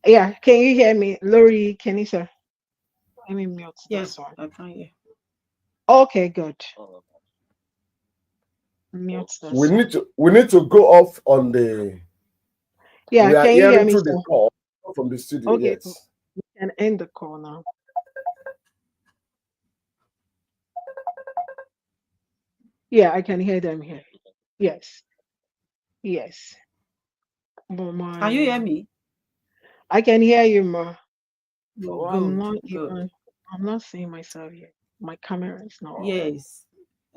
Yeah, can you hear me? Lori, can you sir? Let me mute Yes, this one. I can hear. Okay, good. Mute We this one. need to go off on the. Yeah, We are can you hear hearing me, through the sir? call from the studio. Okay, Yes. we can end the call now. Yeah, I can hear them here. Yes, yes. But Can you hear my me? I can hear you, ma. Oh, But good, good. I'm not seeing myself here. My camera is not on. Yes,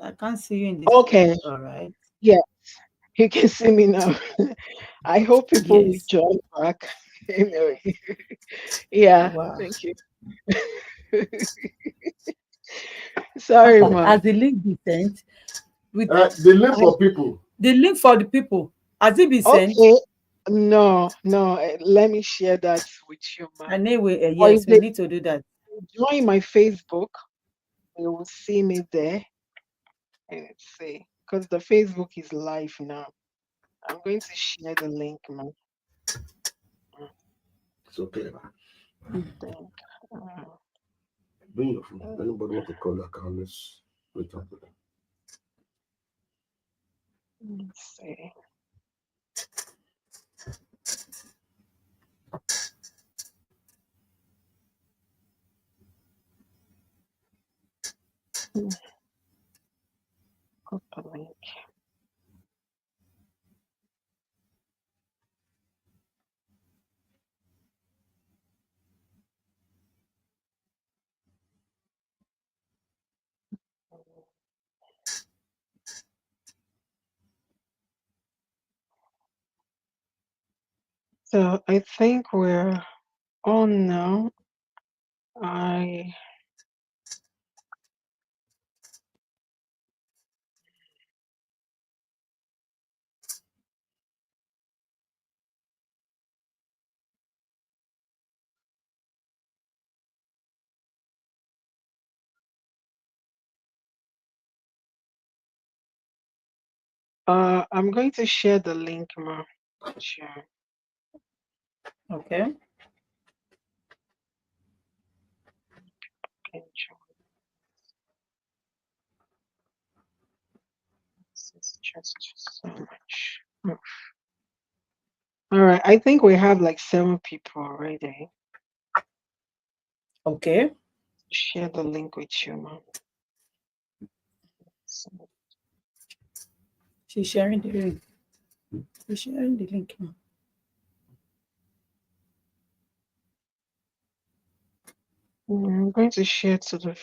I can't see you in this. Okay, All right. yeah, you can see me now. I hope people will Yes. join back. Anyway, yeah, Wow. thank you. Sorry, Pastor, ma. has the link been sent? With The link I, for people. the link for the people, has it been sent? okay, no, no. Let me share that with you, ma. And anyway, Or if yes, we they need to do that. join my Facebook, they will see me there and see. Because the Facebook is live now. I'm going to share the link, ma. So clever. Think, uh, Bring your phone. uh, Anybody want to call your account? Let's wait up with them. let's see. Hmm, Got the link. So I think we're on now. I I'm going to share the link, ma. Share. Okay. Can join. This is just so much. All right, I think we have like 7 people already. Okay. Share the link with you, ma. So, She's sharing the link. She's sharing the link now. I'm going to share to to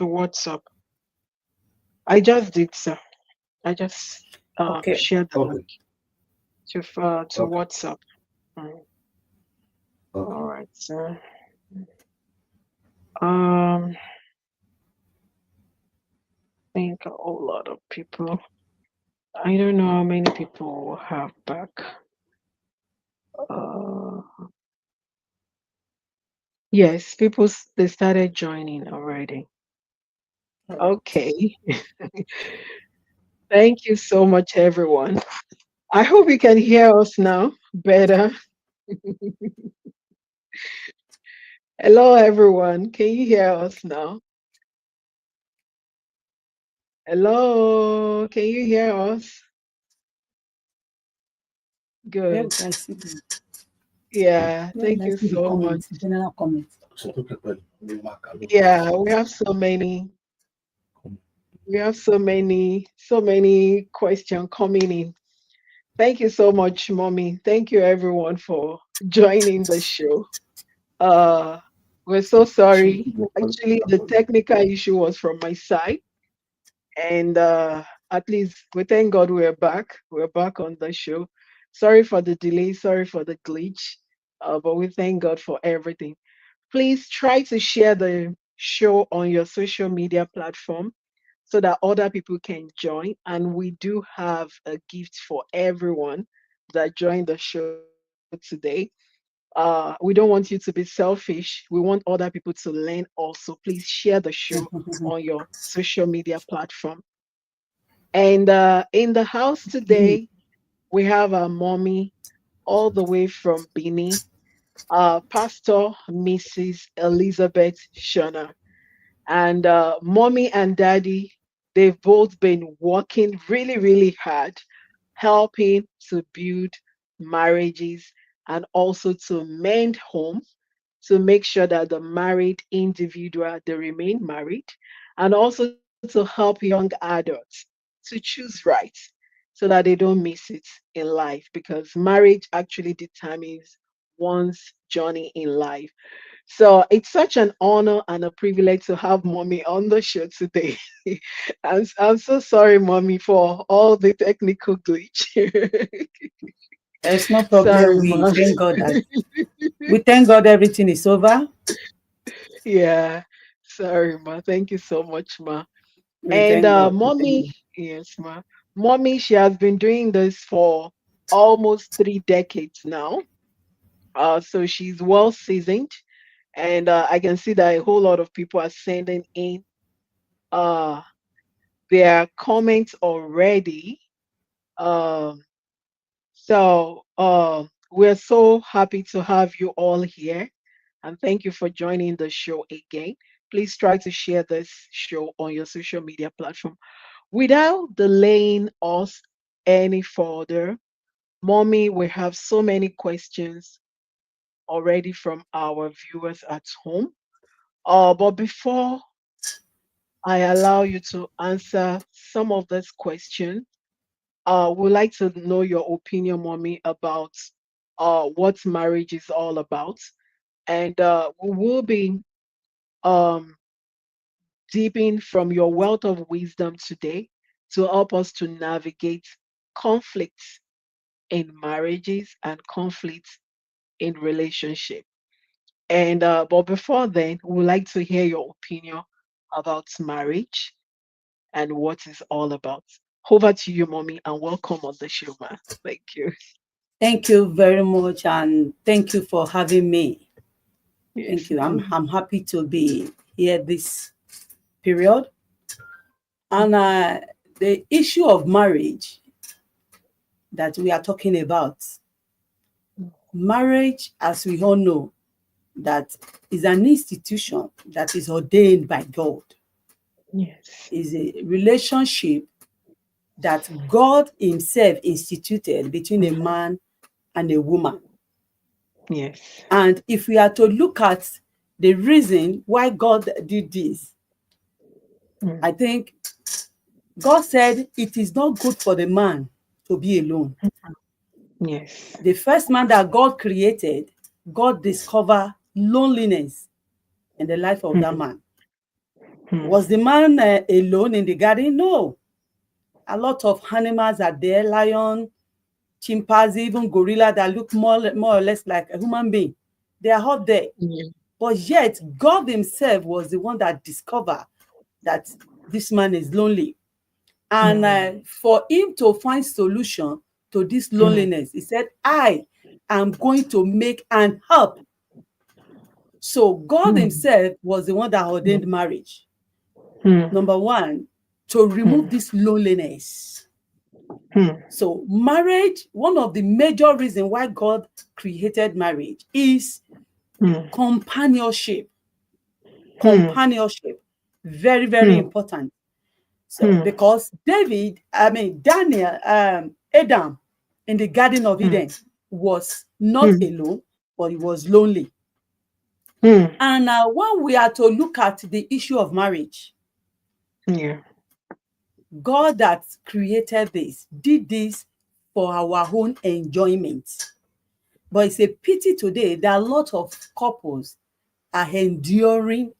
WhatsApp. I just did so. I just Okay. shared the Okay. link to Okay. WhatsApp. Mm, Okay. all right, sir. Um, think a whole lot of people. I don't know how many people will have back. Uh, yes, they started joining already. All right. Okay. Thank you so much, everyone. I hope you can hear us now better. Hello, everyone. Can you hear us now? Hello, can you hear us? Where we Good. can see the Yeah, where will thank I you see the so much. comments, general comments? So people will mark a lot. Yeah, we have so many questions coming in. Thank you so much, mommy. Thank you everyone for joining the show. Uh we're so Some sorry. people will Actually, the technical issue was from my side, and at least we thank God we're back. We're back on the show. Sorry for the delay, sorry for the glitch. But we thank God for everything. Please try to share the show on your social media platform so that other people can join. And we do have a gift for everyone that joined the show today. We don't want you to be selfish. We want other people to learn also. Please share the show on your social media platform. And in the house today, we have our mommy. all the way from Benin, Pastor Mrs. Elizabeth Shona. And mommy and daddy, they've both been working really, really hard, helping to build marriages and also to mend homes, to make sure that the married individual they remain married, and also to help young adults to choose right so that they don't miss it in life, because marriage actually determines one's journey in life. So it's such an honor and a privilege to have mommy on the show today. I'm so sorry, mommy, for all the technical glitch. There's no Sorry, problem. We ma. thank God that we thank God everything is over. Yeah, sorry, ma. Thank you so much, ma. We And thank God. We thank mommy, God. yes, ma. Mommy, she has been doing this for almost 3 decades now. So she's well seasoned, and I can see that a whole lot of people are sending in uh their comments already. Um, so we're so happy to have you all here, and thank you for joining the show again. Please try to share this show on your social media platform. Without delaying us any further, mommy, we have so many questions already from our viewers at home. But before I allow you to answer some of these questions, would like to know your opinion, mommy, about what marriage is all about. And we will be um, deeping from your wealth of wisdom today to help us to navigate conflicts in marriages and conflicts in relationship. And but before then, we would like to hear your opinion about marriage and what it's all about. Over to you, mommy, and welcome on the show, ma. Thank you. Thank you very much, and thank you for having me. Thank Yes, you. I'm ma'am. I'm happy to be here this period. And the issue of marriage that we are talking about, marriage, as we all know, that is an institution that is ordained by God, Yes. is a relationship that God Himself instituted between a Mhm. man and a woman. Yes. And if we are to look at the reason why God did this, Mm. I think God said it is not good for the man to be alone. Yes. The first man that God created, God discovered loneliness in the life of that Mm. man. Mm. Was the man alone in the garden? No. A lot of animals are there, lion, chimpanzee, even gorilla that look more or less like a human being. They are all there. Yeah. But yet, God Himself was the one that discovered that this man is lonely. And Mm. for Him to find solution to this Mm. loneliness, He said, I am going to make an help. So God Mm. Himself was the one that ordained Mm. marriage. Mm. Number one, to remove Mm. this loneliness. Mm. So marriage, one of the major reasons why God created marriage is Mm. companionship. Mm. Companionship. Very, very Mm. important. So Mm. because Daniel, Adam in the Garden of Mm. Eden was not Mm. alone, but he was lonely. Mm. And when we are to look at the issue of marriage, Yeah. God that created this did this for our own enjoyment. But it's a pity today that a lot of couples are enduring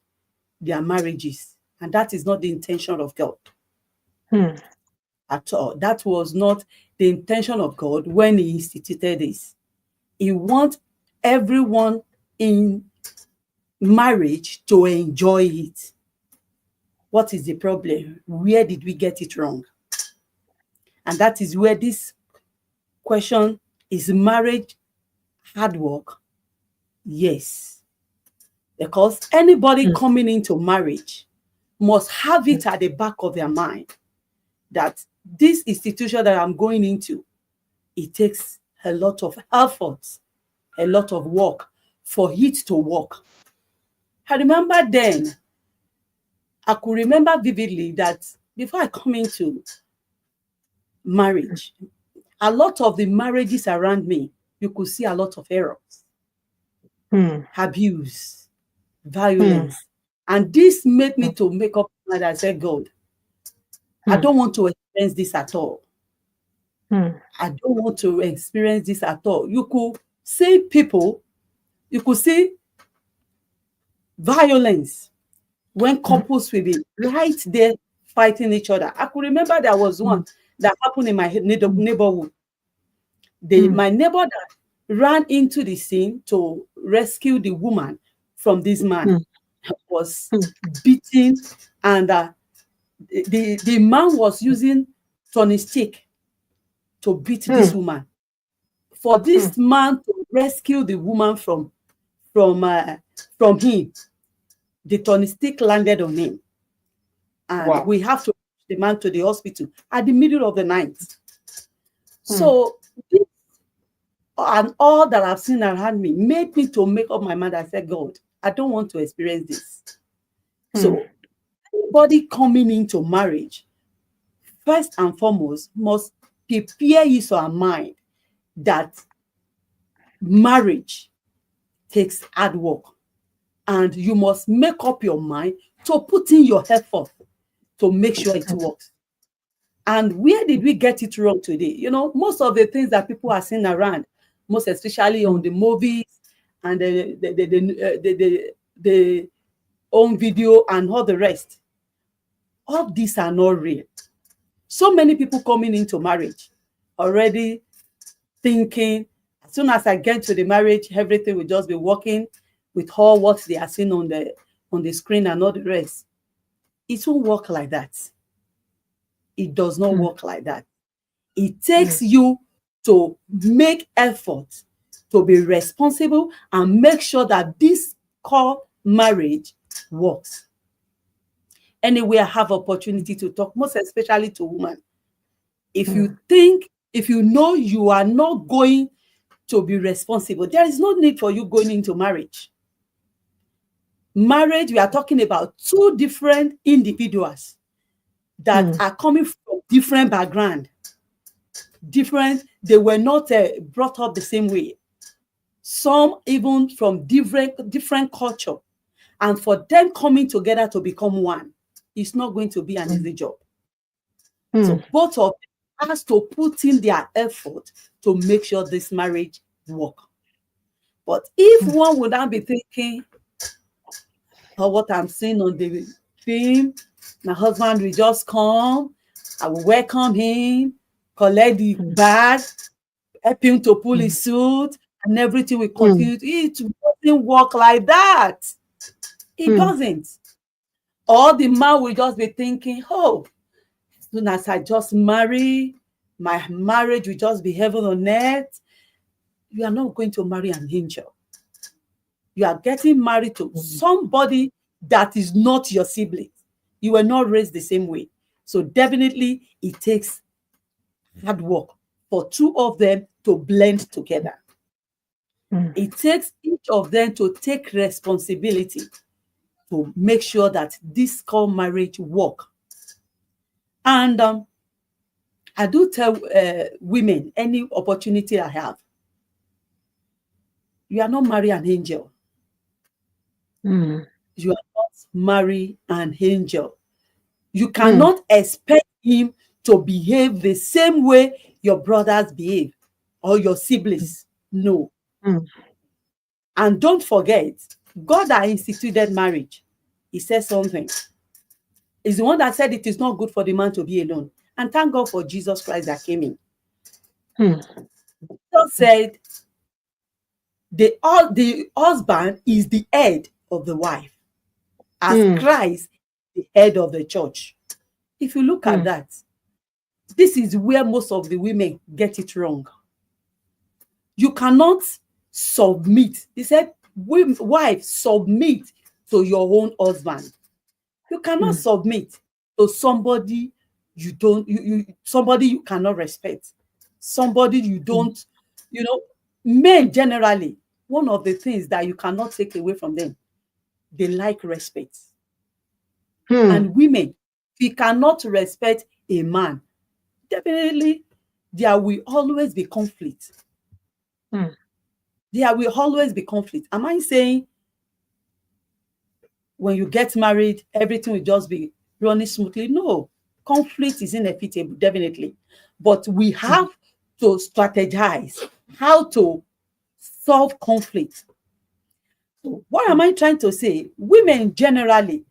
their marriages, and that is not the intention of God Mm. at all. That was not the intention of God when He instituted this. He wants everyone in marriage to enjoy it. What is the problem? Where did we get it wrong? And that is where this question, is marriage hard work? Yes. Because anybody Mm. coming into marriage must have Mm. it at the back of their mind that this institution that I'm going into, it takes a lot of effort, a lot of work for it to work. I remember then, I could remember vividly that before I come into marriage, a lot of the marriages around me, you could see a lot of errors, abuse, violence. And this made me to make up my mind. I said, God, I don't want to experience this at all. I don't want to experience this at all. You could see people, you could see violence when couples will be right there fighting each other. I could remember there was one that happened in my neighborhood. My neighbor that ran into the scene to rescue the woman from this man was beaten, and the man was using turning stick to beat this woman. For this man to rescue the woman from him, the turning stick landed on him, and we have to push the man to the hospital at the middle of the night. So this and all that I've seen around me made me to make up my mind. I said, God, I don't want to experience this. So anybody coming into marriage, first and foremost, must prepare his or her mind that marriage takes hard work, and you must make up your mind to put in your effort to make sure it works. And where did we get it wrong today? You know, most of the things that people are seeing around, most especially on the movies and the home video and all the rest, all these are not real. So many people coming into marriage already thinking, as soon as I get to the marriage, everything will just be working with all what they are seeing on the screen and all the rest. It won't work like that. It does not work like that. It takes you to make effort to be responsible and make sure that this core marriage works. Anyway, I have opportunity to talk, most especially to women. If you know you are not going to be responsible, there is no need for you going into marriage. Marriage, we are talking about two different individuals that are coming from different background. They were not brought up the same way. Some even from different culture. And for them coming together to become one, it's not going to be an easy job. So both of them has to put in their effort to make sure this marriage work. But if one would not be thinking, or what I'm seeing on the film, my husband will just come, I will welcome him, collect the bag, help him to pull his suit, and everything will continue. It doesn't work like that. It doesn't. Or the man will just be thinking, oh, as soon as I just marry, my marriage will just be heaven on earth. You are not going to marry an angel. You are getting married to somebody that is not your sibling. You were not raised the same way. So definitely it takes hard work for two of them to blend together. It takes each of them to take responsibility to make sure that this core marriage work. And I do tell women, any opportunity I have, you are not marry an angel. You are not marry an angel. You cannot expect him to behave the same way your brothers behave or your siblings. No. And don't forget, God that instituted marriage, he said something. He's the one that said it is not good for the man to be alone. And thank God for Jesus Christ that came in. Jesus said, the husband is the head of the wife, as Christ, the head of the church. If you look at that, this is where most of the women get it wrong. You cannot submit. He said, wife, submit to your own husband. You cannot submit to somebody somebody you cannot respect, somebody you don't You know, men generally, one of the things that you cannot take away from them, they like respect. Hmm. And women, if you cannot respect a man, definitely there will always be conflict. Hmm. There will always be conflict. Am I saying when you get married, everything will just be running smoothly? No, conflict is inevitable, definitely. But we have to strategize how to solve conflict. So what am I trying to say? Women generally,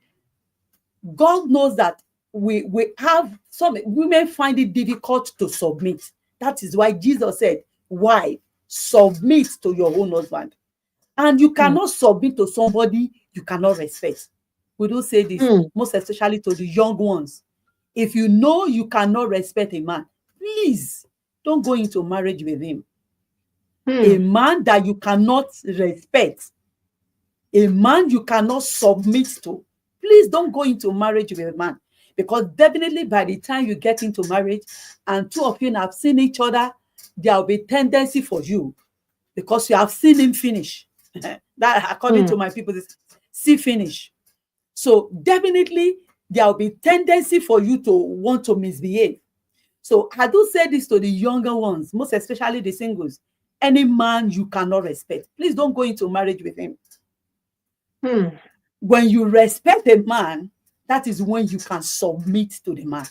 God knows that we have some women find it difficult to submit. That is why Jesus said, "Why submit to your own husband?" And you Hmm. cannot submit to somebody you cannot respect. We do say this, Hmm. most especially to the young ones. If you know you cannot respect a man, please don't go into marriage with him. A Hmm. man that you cannot respect, a man you cannot submit to, please don't go into marriage with a man. Because definitely by the time you get into marriage and two of you have seen each other, there will be tendency for you, because you have seen him finish. That, according Hmm. to my people, is see finish. So definitely there will be tendency for you to want to misbehave. So I do say this to the younger ones, most especially the singles. Any man you cannot respect, please don't go into marriage with him. Hmm. When you respect a man, that is when you can submit to the man.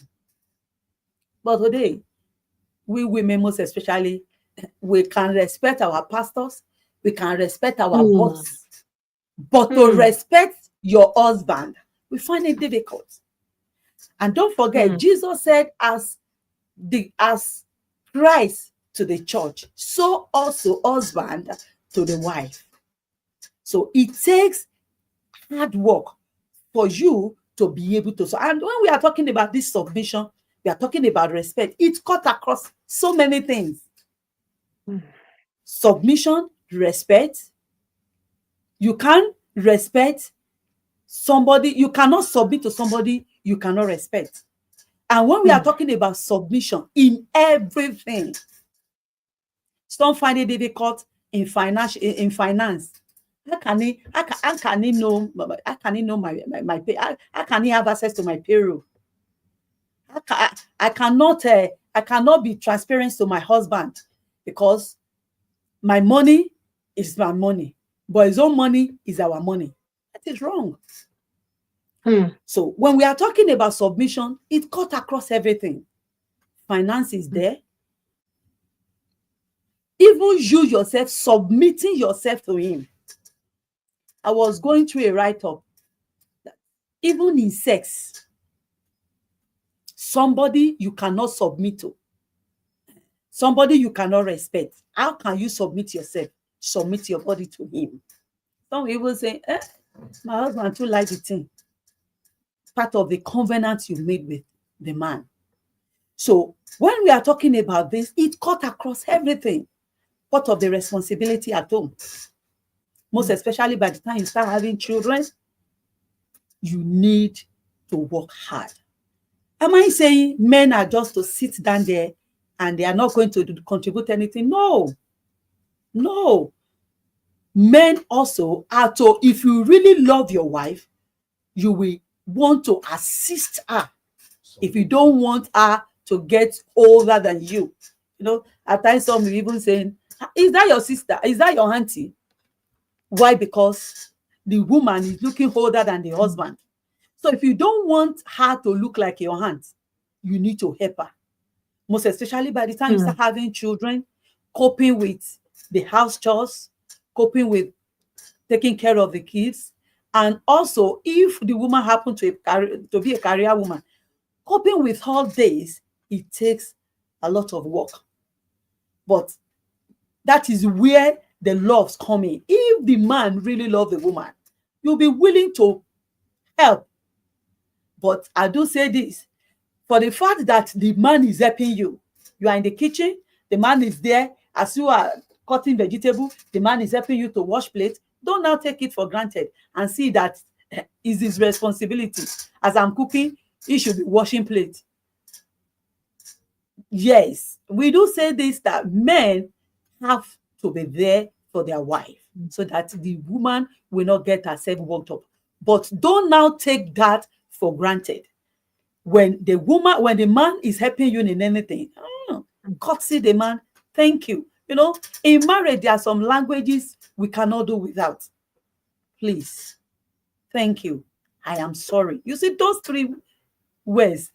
But today, we women, most especially, we can respect our pastors, we can respect our Hmm. boss, but to Hmm. respect your husband, we find it difficult. And don't forget, Hmm. Jesus said, as Christ to the church, so also husband to the wife. So it takes hard work for you to be able to. So, and when we are talking about this submission, we are talking about respect. It cut across so many things. Hmm. Submission, respect. You can respect somebody. You cannot submit to somebody you cannot respect. And when we are Hmm. talking about submission in everything, some find it difficult in finance. How can he know my pay? How can he have access to my payroll? I cannot be transparent to my husband, because my money is my money, but his own money is our money. That is wrong. Hmm. So when we are talking about submission, it cut across everything. Finance is there. Even you yourself submitting yourself to him. I was going through a write-up that even in sex, somebody you cannot submit to, somebody you cannot respect, how can you submit yourself, submit your body to him? Some people say, my husband too like the thing. Part of the covenant you made with the man. So when we are talking about this, it cut across everything. Part of the responsibility at home, most especially by the time you start having children, you need to work hard. Am I saying men are just to sit down there and they are not going to contribute anything? No, no. Men also are to, if you really love your wife, you will want to assist her. If you don't want her to get older than you, at times some will even saying, is that your sister? Is that your auntie? Why? Because the woman is looking older than the husband. So if you don't want her to look like your aunt, you need to help her. Most especially by the time you Hmm. start having children, coping with the house chores, coping with taking care of the kids. And also, if the woman happens to be a career woman, coping with all days, it takes a lot of work. But that is where the loves come in. If the man really loves the woman, you'll be willing to help. But I do say this, for the fact that the man is helping you, you are in the kitchen, the man is there, as you are cutting vegetable, the man is helping you to wash plates. Don't now take it for granted and see that is his responsibility. As I'm cooking, he should be washing plates. Yes, we do say this, that men have to be there for their wife so that the woman will not get herself worked up. But don't now take that for granted. When the man is helping you in anything, courtesy the man, thank you. In marriage, there are some languages we cannot do without. Please, thank you, I am sorry. You see, those three words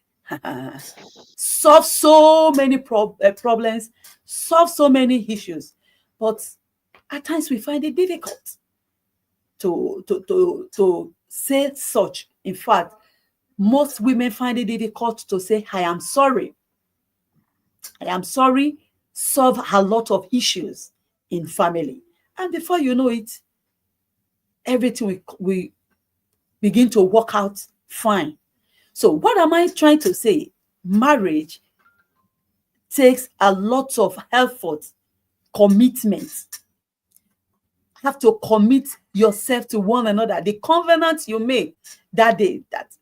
solve so many problems, solve so many issues. But at times we find it difficult to say such. In fact, most women find it difficult to say, I am sorry. I am sorry, solve a lot of issues in family. And before you know it, everything we begin to work out fine. So what am I trying to say? Marriage takes a lot of effort, commitment. Have to commit yourself to one another. The covenant you make that day, that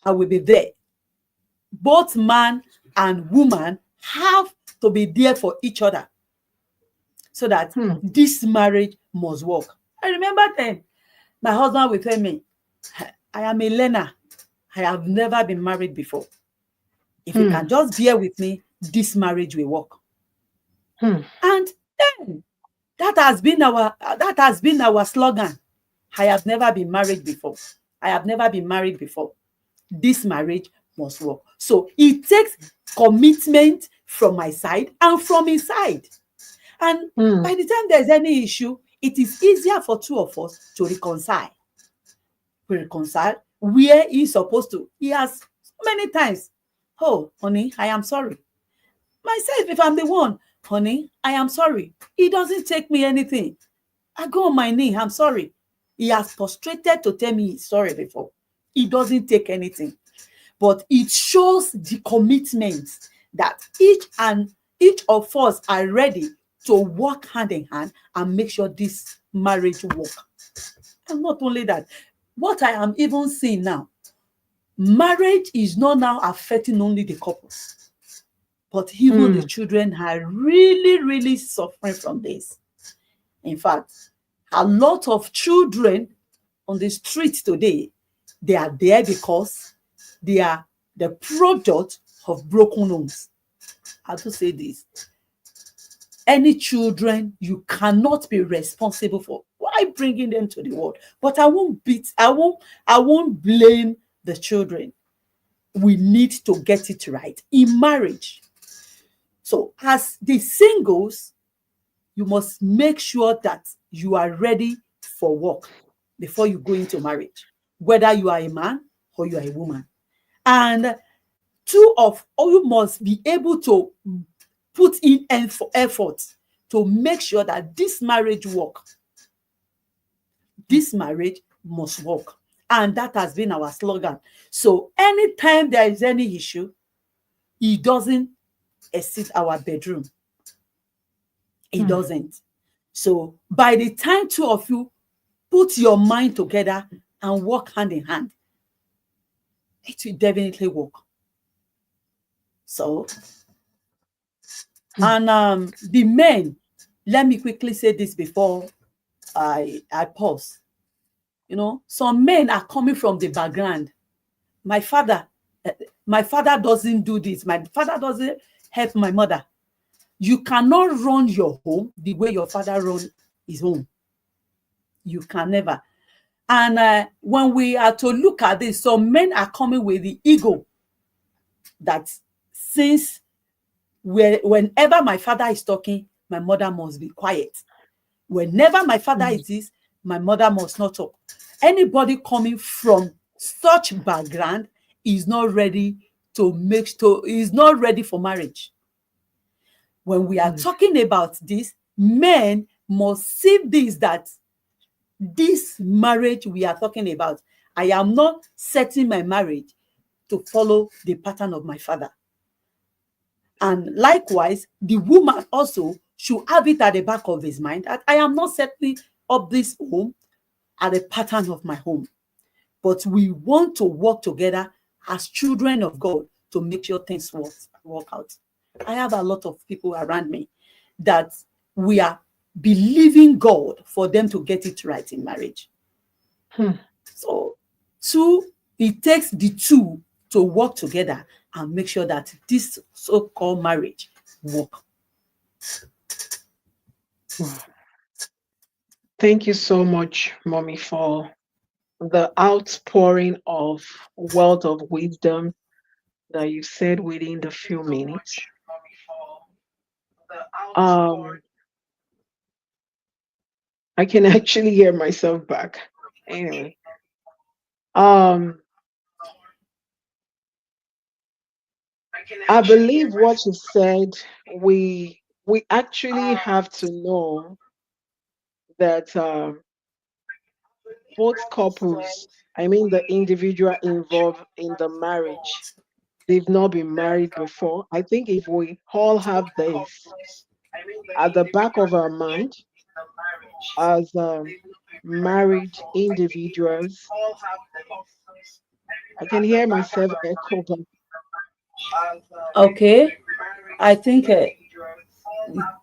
I will be there. Both man and woman have to be there for each other so that this marriage must work. I remember then, my husband would tell me, I am a learner. I have never been married before. If you can just bear with me, this marriage will work. And then that has been our slogan. I have never been married before. I have never been married before. This marriage must work. So it takes commitment from my side and from his side. And by the time there's any issue, it is easier for two of us to reconcile. We reconcile where he's supposed to. He has so many times, oh, honey, I am sorry. Myself, if I'm the one, honey, I am sorry. He doesn't take me anything. I go on my knee, I'm sorry. He has frustrated to tell me he's sorry before. He doesn't take anything. But it shows the commitment that each of us are ready to work hand in hand and make sure this marriage work. And not only that, what I am even seeing now, marriage is not now affecting only the couples, but even the children are really, really suffering from this. In fact, a lot of children on the streets today, they are there because they are the product of broken homes. I have to say this. Any children you cannot be responsible for. Why bringing them to the world? But I won't blame the children. We need to get it right in marriage. So as the singles, you must make sure that you are ready for work before you go into marriage, whether you are a man or you are a woman. And you must be able to put in effort to make sure that this marriage work. This marriage must work. And that has been our slogan. So anytime there is any issue, it doesn't exceed our bedroom. It doesn't. So by the time two of you put your mind together and work hand in hand, it will definitely work. So, and the men, let me quickly say this before I pause. Some men are coming from the background. My father doesn't do this. My father doesn't help my mother. You cannot run your home the way your father run his home. You can never. And when we are to look at this, some men are coming with the ego that since whenever my father is talking, my mother must be quiet. Whenever my father is this, my mother must not talk. Anybody coming from such background is not ready is not ready for marriage. When we are talking about this, men must see this, that this marriage we are talking about, I am not setting my marriage to follow the pattern of my father. And likewise, the woman also should have it at the back of his mind that I am not setting up this home at the pattern of my home. But we want to work together as children of God to make sure things work out. I have a lot of people around me that we are believing God for them to get it right in marriage. Hmm. So, two, it takes the two to work together and make sure that this so-called marriage work. Wow. Thank you so much, Mommy, for the outpouring of wealth of wisdom that you said within the few minutes. Um, I can actually hear myself back. Anyway, um, I believe what you said. We actually have to know that both couples, I mean the individual involved in the marriage, they've not been married before. I think if we all have this at the back of our mind as married individuals, I can hear myself echo back. Okay, I think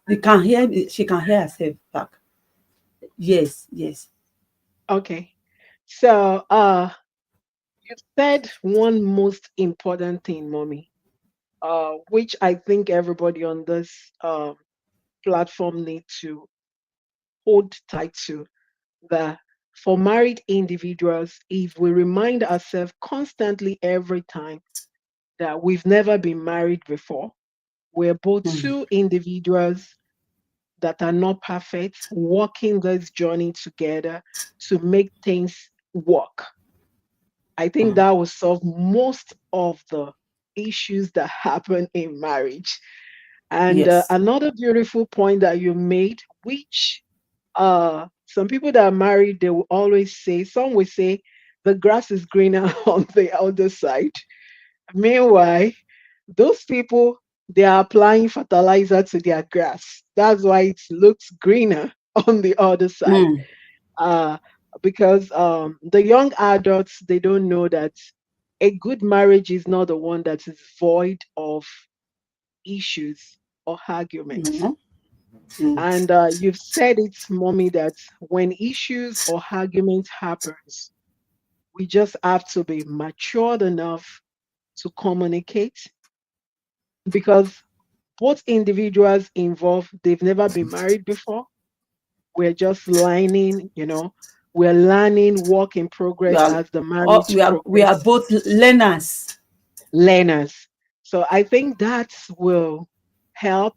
you can hear. She can hear herself back. Yes, yes. Okay. So you said one most important thing, mommy, which I think everybody on this platform need to hold tight to, that for married individuals, if we remind ourselves constantly every time that we've never been married before, we're both Mm, two individuals that are not perfect, walking this journey together to make things work. I think mm. that will solve most of the issues that happen in marriage. And Yes. another beautiful point that you made, which some people that are married, they will always say, some will say, the grass is greener on the other side. Meanwhile, those people, they are applying fertilizer to their grass. That's why it looks greener on the other side. Mm, Uh, because the young adults, they don't know that a good marriage is not the one that is void of issues or arguments. mm, mm. And you've said it, mommy, that when issues or arguments happens, we just have to be matured enough to communicate, because both individuals involved, they've never been married before. We're just learning, we're learning work in We progress are, as the we marriage are, we are progresses. both learners. Learners. So I think that will help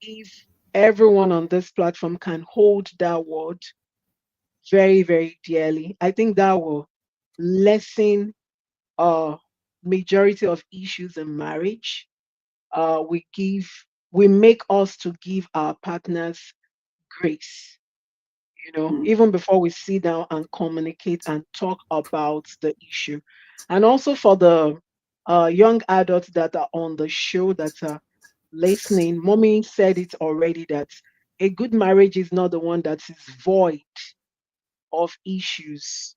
if everyone on this platform can hold that word very, very dearly. I think that will lessen uh majority of issues in marriage. We give, we make us to give our partners grace, Mm, even before we sit down and communicate and talk about the issue. And also for the young adults that are on the show that are listening, mommy said it already, that a good marriage is not the one that is void of issues.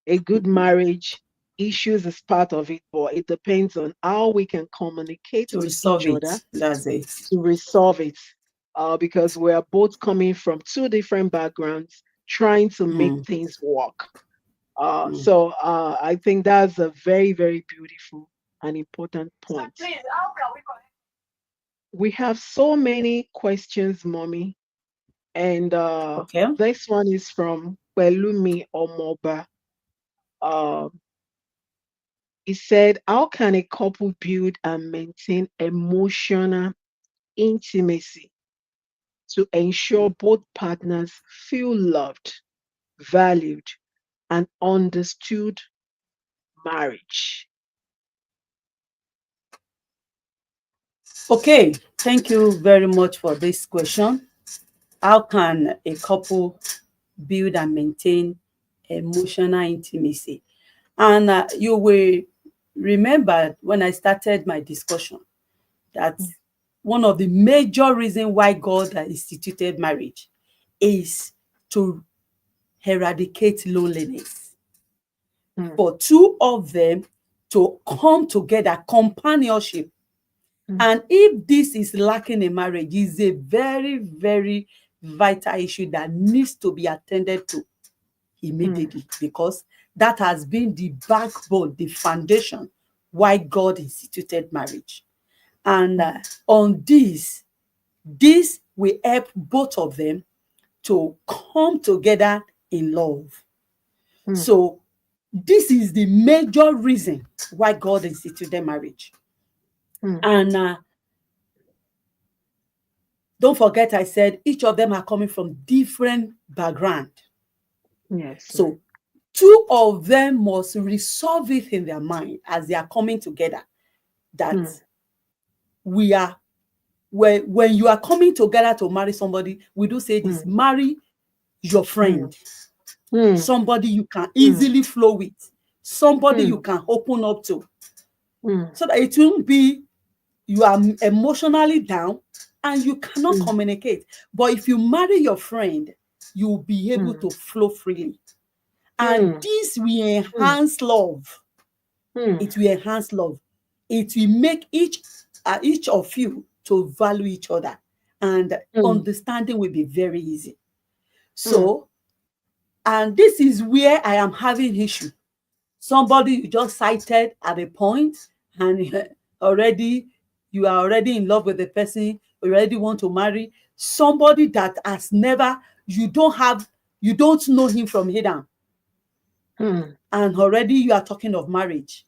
A good marriage, issues is part of it, but it depends on how we can communicate to to resolve each it. other That's it. to resolve it. Because we are both coming from two different backgrounds, trying to make Mm, things work. mm. So I think that's a very, very beautiful and important point. We have so many questions, mommy, and Okay. this one is from Pelumi Omoba. Uh, he said, "How can a couple build and maintain emotional intimacy to ensure both partners feel loved, valued, and understood marriage?" Okay. Thank you very much for this question. How can a couple build and maintain emotional intimacy? And you will remember when I started my discussion that one of the major reasons why God has instituted marriage is to eradicate loneliness. Mm, For two of them to come together, companionship, mm, And if this is lacking in marriage, is a very, very vital issue that needs to be attended to mm, immediately, because that has been the backbone, the foundation why God instituted marriage. And on this will help both of them to come together in love. mm, So this is the major reason why God instituted marriage. mm. And don't forget, I said each of them are coming from different background. Yes, ma'am. So two of them must resolve it in their mind as they are coming together, that Mm, we are, when you are coming together to marry somebody, we do say this: mm, marry your mm, friend, mm, somebody you can mm, easily flow with, somebody you mm, can open up to, mm, so that it won't be you are emotionally down and you cannot mm, communicate. But if you marry your friend, you'll be able mm, to flow freely. And mm, this will mm, enhance love. mm, It will enhance love. It will make each of you to value each other, and mm, understanding will be very easy. mm, So, and this is where I am having issue. Somebody you just cited at a point, and already you are already in love with the person, you already want to marry somebody that has never, you don't know him from Adam, mm, and already you are talking of marriage.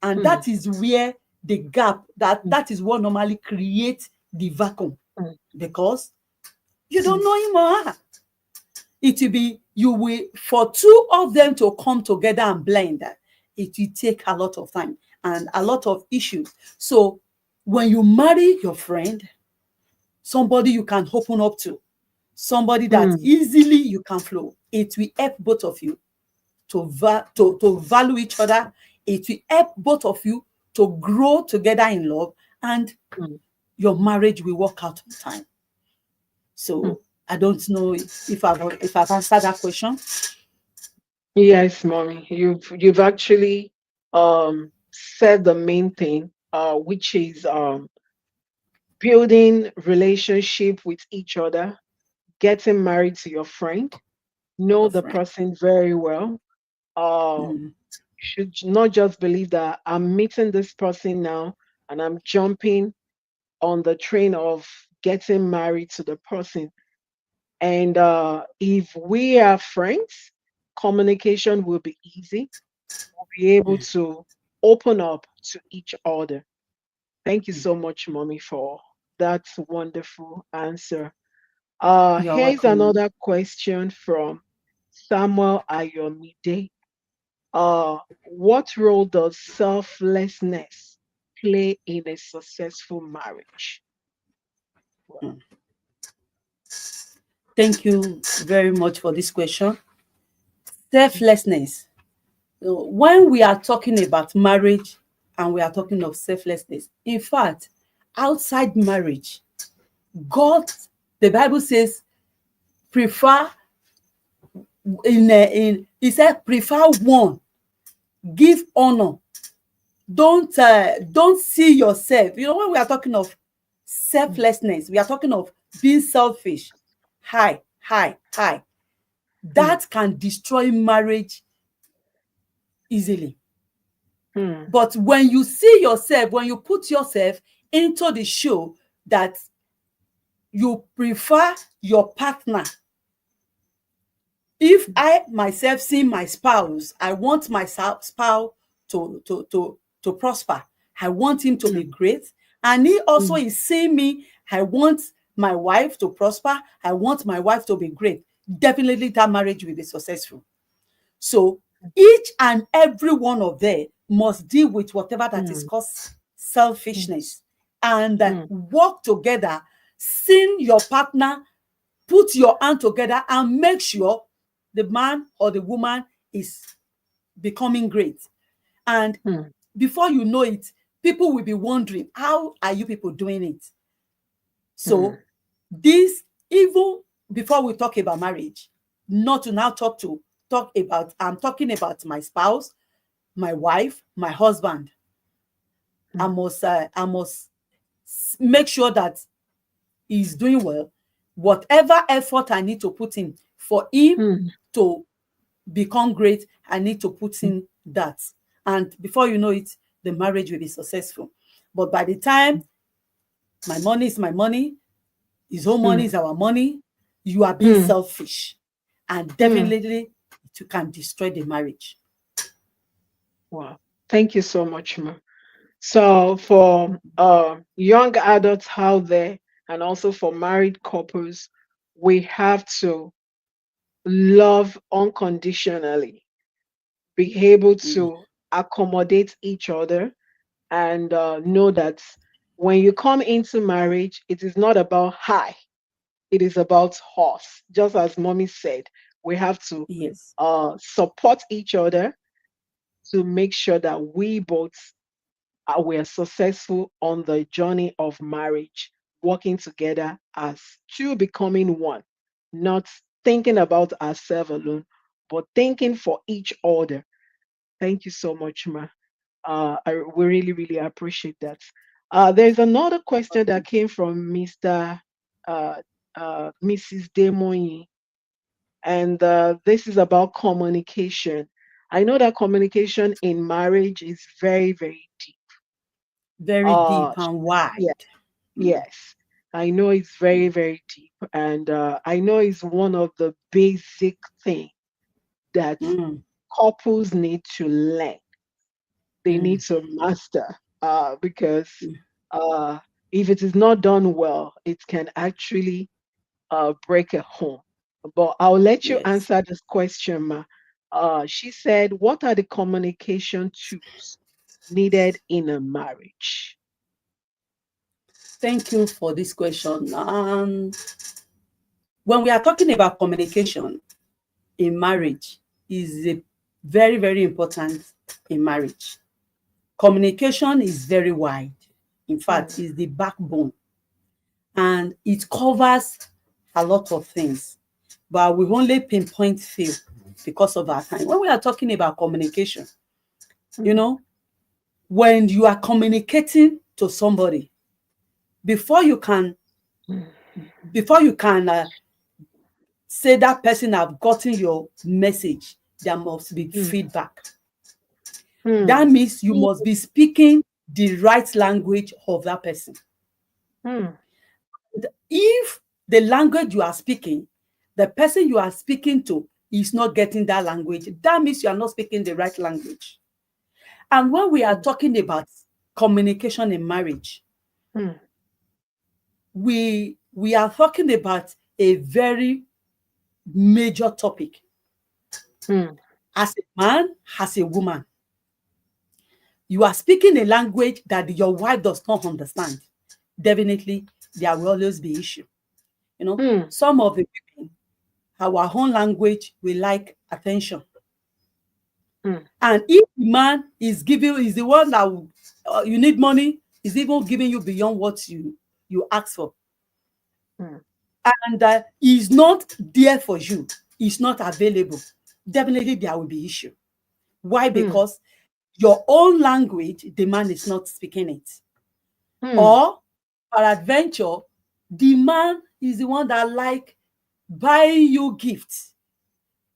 And mm, that is where the gap, that mm, that is what normally creates the vacuum, mm, because you don't mm, know him or her. It will be, you will, for two of them to come together and blend, it will take a lot of time and a lot of issues. So when you marry your friend, somebody you can open up to, somebody that mm, easily you can flow, it will help both of you to value each other. It will help both of you to grow together in love, and mm, your marriage will work out on time. mm. So I don't know if I've answered that question. Yes, mommy. You've actually said the main thing, which is building relationship with each other, getting married to your friend, know Your the friend. person very well. Mm, Should not just believe that I'm meeting this person now and I'm jumping on the train of getting married to the person. And if we are friends, communication will be easy. We'll be able mm. to open up to each other. Thank you Mm. so much, mommy, for that wonderful answer. You're Here's welcome. another question from Samuel Ayomide. What role does selflessness play in a successful marriage? Well, Mm. Thank you very much for this question. Selflessness. So when we are talking about marriage and we are talking of selflessness, in fact, outside marriage, God, the Bible says, prefer in he said prefer one, give honor. Don't see yourself. You know, when we are talking of mm, selflessness, we are talking of being selfish. High. mm, That can destroy marriage easily. mm, But when you see yourself, when you put yourself into the show, that you prefer your partner. If I myself see my spouse, I want my spouse to prosper. I want him to be mm, great. And he also mm, is seeing me. I want my wife to prosper. I want my wife to be great. Definitely that marriage will be successful. So each and every one of them must deal with whatever that is mm, called mm, selfishness, and mm, work together. Seeing your partner, put your hand together and make sure the man or the woman is becoming great. And mm, before you know it, people will be wondering, how are you people doing it? mm, So this, even before we talk about marriage, not to now talk about, I'm talking about my spouse, my wife, my husband. I mm, must make sure that he's doing well. Whatever effort I need to put in for him mm, to become great, I need to put mm, in that. And before you know it, the marriage will be successful. But by the time my money is my money, his own money mm, is our money, you are being mm, selfish. And mm. definitely it can destroy the marriage. Wow. Thank you so much, ma. So for young adults out there and also for married couples, we have to love unconditionally, be able Mm. to accommodate each other, and know that when you come into marriage, it is not about high, it is about us. Just as mommy said, we have to Yes. support each other to make sure that we both we are successful on the journey of marriage, working together as two becoming one, not thinking about ourselves alone, but thinking for each other. Thank you so much, ma. We really, really appreciate that. There's another question that came from Mr. Uh, Mrs. Demoyi, and this is about communication. I know that communication in marriage is very, very deep. Very deep Uh, and wide. yeah, Mm. yes, I know it's very, very deep, and I know it's one of the basic things that Mm. couples need to learn. They need Mm. to master, because Mm. uh, if it is not done well, it can actually break a home. But I'll let you Yes. answer this question, ma. She said, "What are the communication tools needed in a marriage?" Thank you for this question. When we are talking about communication in Mm, marriage, is a very, very important in marriage. Communication is very wide. In fact, mm, is the backbone, and it covers a lot of things. But we only pinpoint few because of our time. When we are talking about communication, you mm, know, when you are communicating to somebody, before you can mm, before you can say that person have gotten your message, there must be mm, feedback. That mm, means you must be speaking the right language of that person. mm, If the language you are speaking, the person you are speaking to is not getting that language, that means you are not speaking the right language. And when we are mm, talking about communication in marriage, mm, we are talking about a very major topic. mm, As a man, as a woman, you are speaking a language that your wife does not understand. Definitely, there will always be issue. mm, Some of the women, our own language, we like attention. mm, And if the man is the one that you need money, is even giving you beyond what you ask for, mm, and is not there for you, is not available, definitely there will be issue. Why? mm, Because your own language, the man is not speaking it. mm, Or peradventure, the man is the one that like buying you gifts.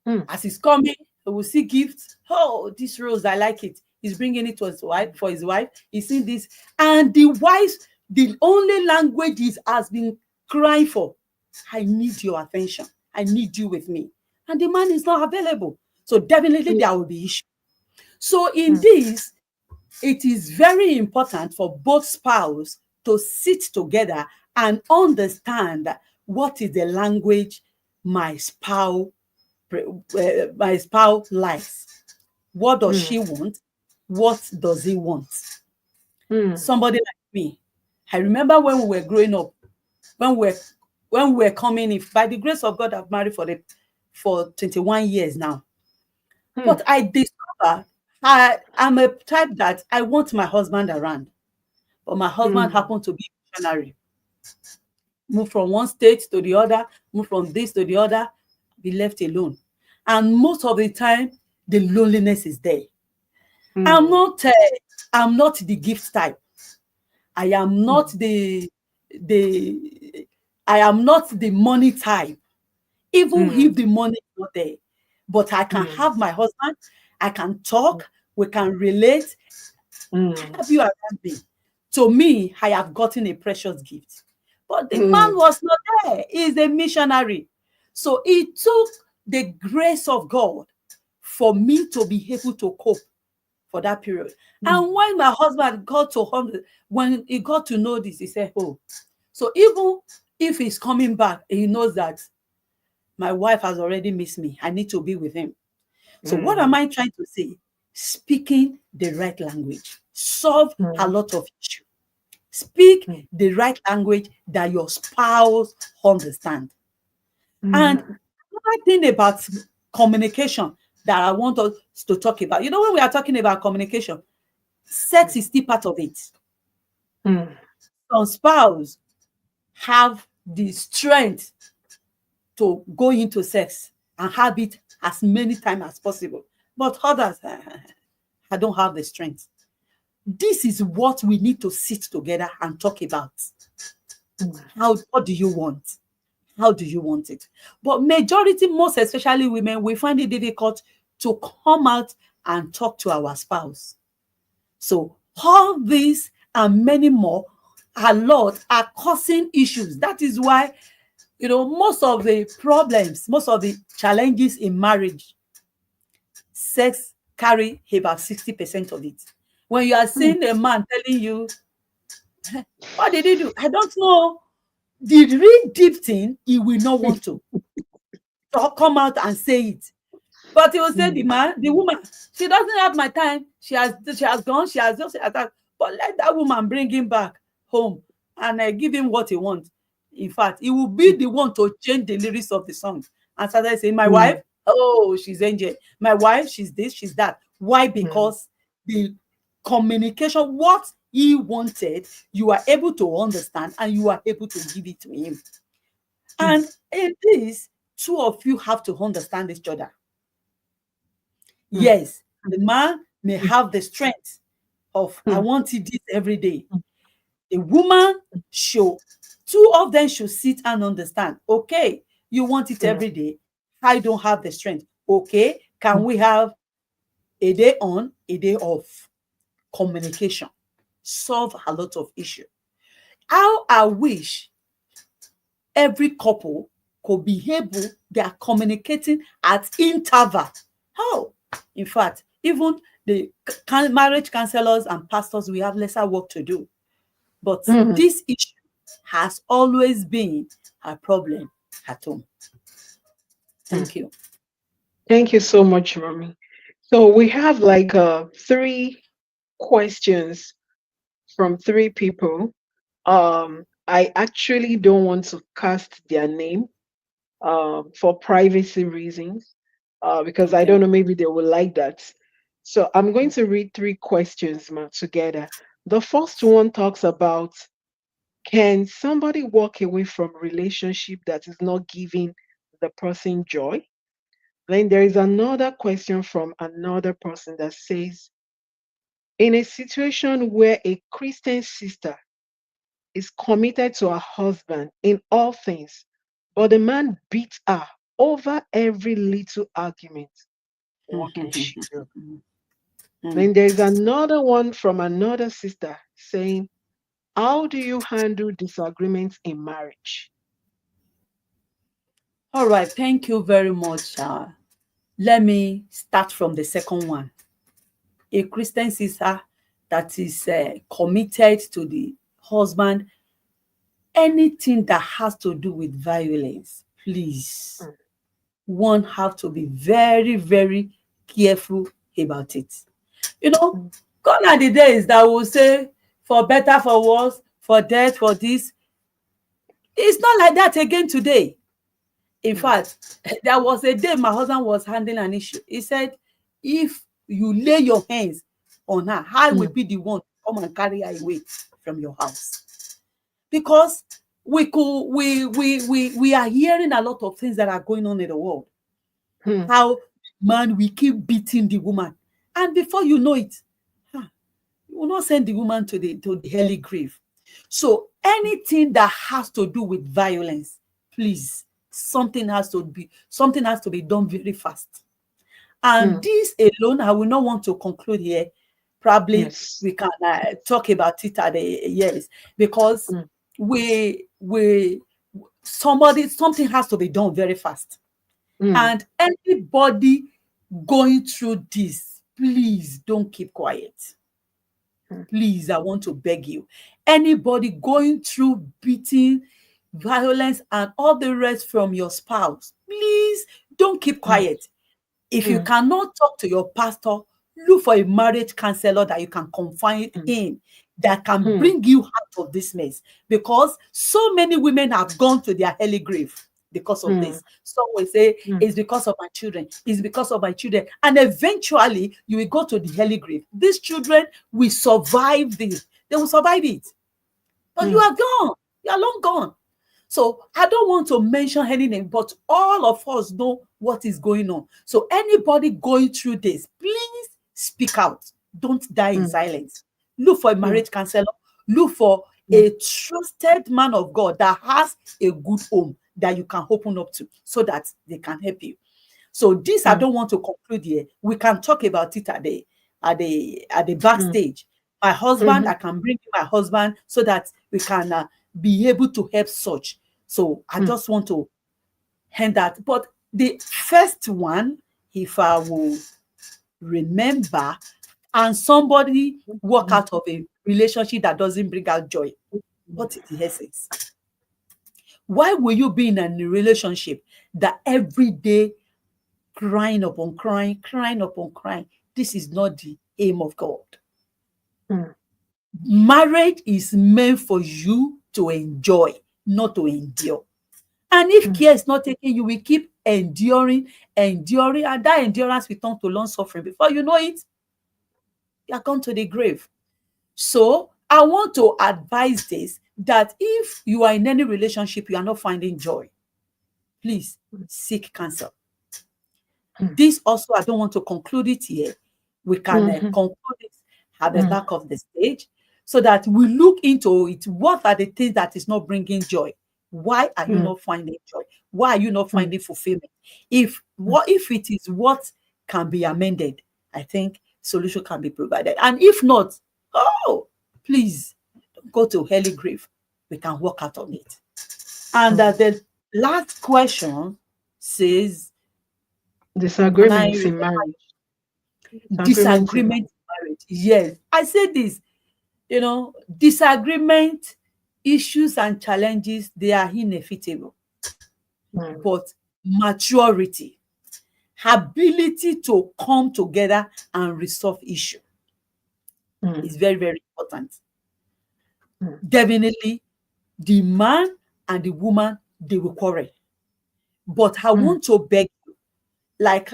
mm, As he's coming, he will see gifts. Oh, this rose, I like it. He's bringing it to his wife for his wife. He's seen this, and the wife, the only language he has been crying for, I need your attention. I need you with me, and the man is not available. So definitely mm, there will be issue. So in mm, this, it is very important for both spouses to sit together and understand what is the language my spouse likes. What does mm, she want? What does he want? mm, Somebody like me, I remember when we were growing up, when we were coming in. By the grace of God, I've married for 21 years now. mm, But I discovered I'm a type that I want my husband around. But my husband mm, happened to be missionary. Move from one state to the other, move from this to the other, be left alone. And most of the time, the loneliness is there. I'm mm, not uh, I'm not the gift type. I am not the I am not the money type, even mm, if the money is not there. But I can mm, have my husband, I can talk, we can relate, mm, have you around me. To me, I have gotten a precious gift. But the man mm, was not there. He's a missionary. So it took the grace of God for me to be able to cope for that period. mm, And when my husband got to when he got to know this, he said, "Oh, so even if he's coming back, he knows that my wife has already missed me. I need to be with him." So what am mm, I trying to say? Speaking the right language solve a mm, lot of issues. Speak mm, the right language that your spouse understand. And mm, another thing about communication that I want us to talk about, when we are talking about communication, sex is still part of it. mm, Some spouse have the strength to go into sex and have it as many times as possible. But others, I don't have the strength. This is what we need to sit together and talk about. mm, What do you want? How do you want it? But majority, most especially women, we find it difficult to come out and talk to our spouse. So all these and many more, a lot, are causing issues. That is why, most of the problems, most of the challenges in marriage, sex carry about 60% of it. When you are mm, seeing a man telling you, what did he do? I don't know. The real deep thing, he will not want to come out and say it. But he will say, mm, the woman, she doesn't have my time. She has gone. She has just attacked. But let that woman bring him back home and give him what he wants. In fact, he will be the one to change the lyrics of the song and start saying, "My wife, mm, oh, she's angel. My wife, she's this, she's that." Why? mm, Because the communication, what he wanted, you are able to understand and you are able to give it to him. mm, And in this, two of you have to understand each other. mm, Yes, the man may have the strength of, I mm, want it this every day. mm, The woman should, two of them should sit and understand. Okay, you want it mm, every day. I don't have the strength. Okay, can mm, we have a day on, a day off? Communication solve a lot of issues. How I wish every couple could be able, they are communicating at interval. How? In fact, even the marriage counselors and pastors, we have lesser work to do. But mm, this issue has always been a problem at home. mm. Thank you. Thank you so much, Mommy. So we have like three questions from three people. I actually don't want to cast their name for privacy reasons, because I Okay. don't know, maybe they will like that. So I'm going to read three questions together. The first one talks about, can somebody walk away from relationship that is not giving the person joy? Then there is another question from another person that says, in a situation where a Christian sister is committed to her husband in all things, but the man beats her over every little argument, what can she do? Then there's another one from another sister saying, how do you handle disagreements in marriage? All right. Thank you very much. Let me start from the second one. A Christian sister that is committed to the husband, anything that has to do with violence, please, Mm, one have to be very, very careful about it. You know, mm, gone are the days that will say, for better, for worse, for death, for this. It's not like that again today. In mm, fact, there was a day my husband was handling an issue. He said, if you lay your hands on her, I will mm, be the one to come and carry her away from your house. Because we are hearing a lot of things that are going on in the world. mm, How man we keep beating the woman. And before you know it, you will not send the woman to the early grave. So anything that has to do with violence, please, something has to be done very fast. And Mm. this alone, I will not want to conclude here. Probably Yes. we can talk about it at the years, because Mm. we something has to be done very fast. Mm. And anybody going through this, please don't keep quiet. Mm. Please, I want to beg you. Anybody going through beating, violence, and all the rest from your spouse, please don't keep Mm. quiet. If you Mm. cannot talk to your pastor, look for a marriage counselor that you can confide Mm. in, that can Mm. bring you out of this mess. Because so many women have gone to their early grave because of Mm. this. Some will say, Mm. it's because of my children, it's because of my children. And eventually, you will go to the early grave. These children will survive this. They will survive it. But you Mm. are gone. You are long gone. So I don't want to mention any name, but all of us know what is going on. So anybody going through this, please speak out. Don't die in Mm. silence. Look for a Mm. marriage counselor. Look for Mm. a trusted man of God that has a good home that you can open up to, so that they can help you. So this, I Mm. don't want to conclude here. We can talk about it at the Mm. backstage. My husband, Mhm. I can bring you my husband so that we can be able to help such. So I Mm. just want to hand that. But the first one, if I will remember, and somebody walk Mm. out of a relationship that doesn't bring out joy, what is the essence? Why will you be in a relationship that every day crying upon crying, crying upon crying? This is not the aim of God. Mm. Marriage is meant for you to enjoy, not to endure. And if Mm. care is not taken, you will keep enduring, and that endurance will turn to long suffering. Before you know it, you are gone to the grave. So I want to advise this, that if you are in any relationship, you are not finding joy, please seek counsel. Mm. This also, I don't want to conclude it here. We can Mhm. conclude it at the Mm. back of the stage, so that we look into it. What are the things that is not bringing joy? Why are you Mm. not finding joy? Why are you not Mm. finding fulfillment? If it is what can be amended, I think solution can be provided. And if not, oh, please go to early grave. We can work out on it. And Mm. the last question says, can I Disagreements read? in marriage. Disagreements in Disagreement in marriage? Yes, I say this. Disagreement, issues, and challenges, they are inevitable. marriage. But maturity, ability to come together and resolve issue Mm. is very, very important. Mm. Definitely, the man and the woman, they will quarrel. But I Mm. want to beg you, like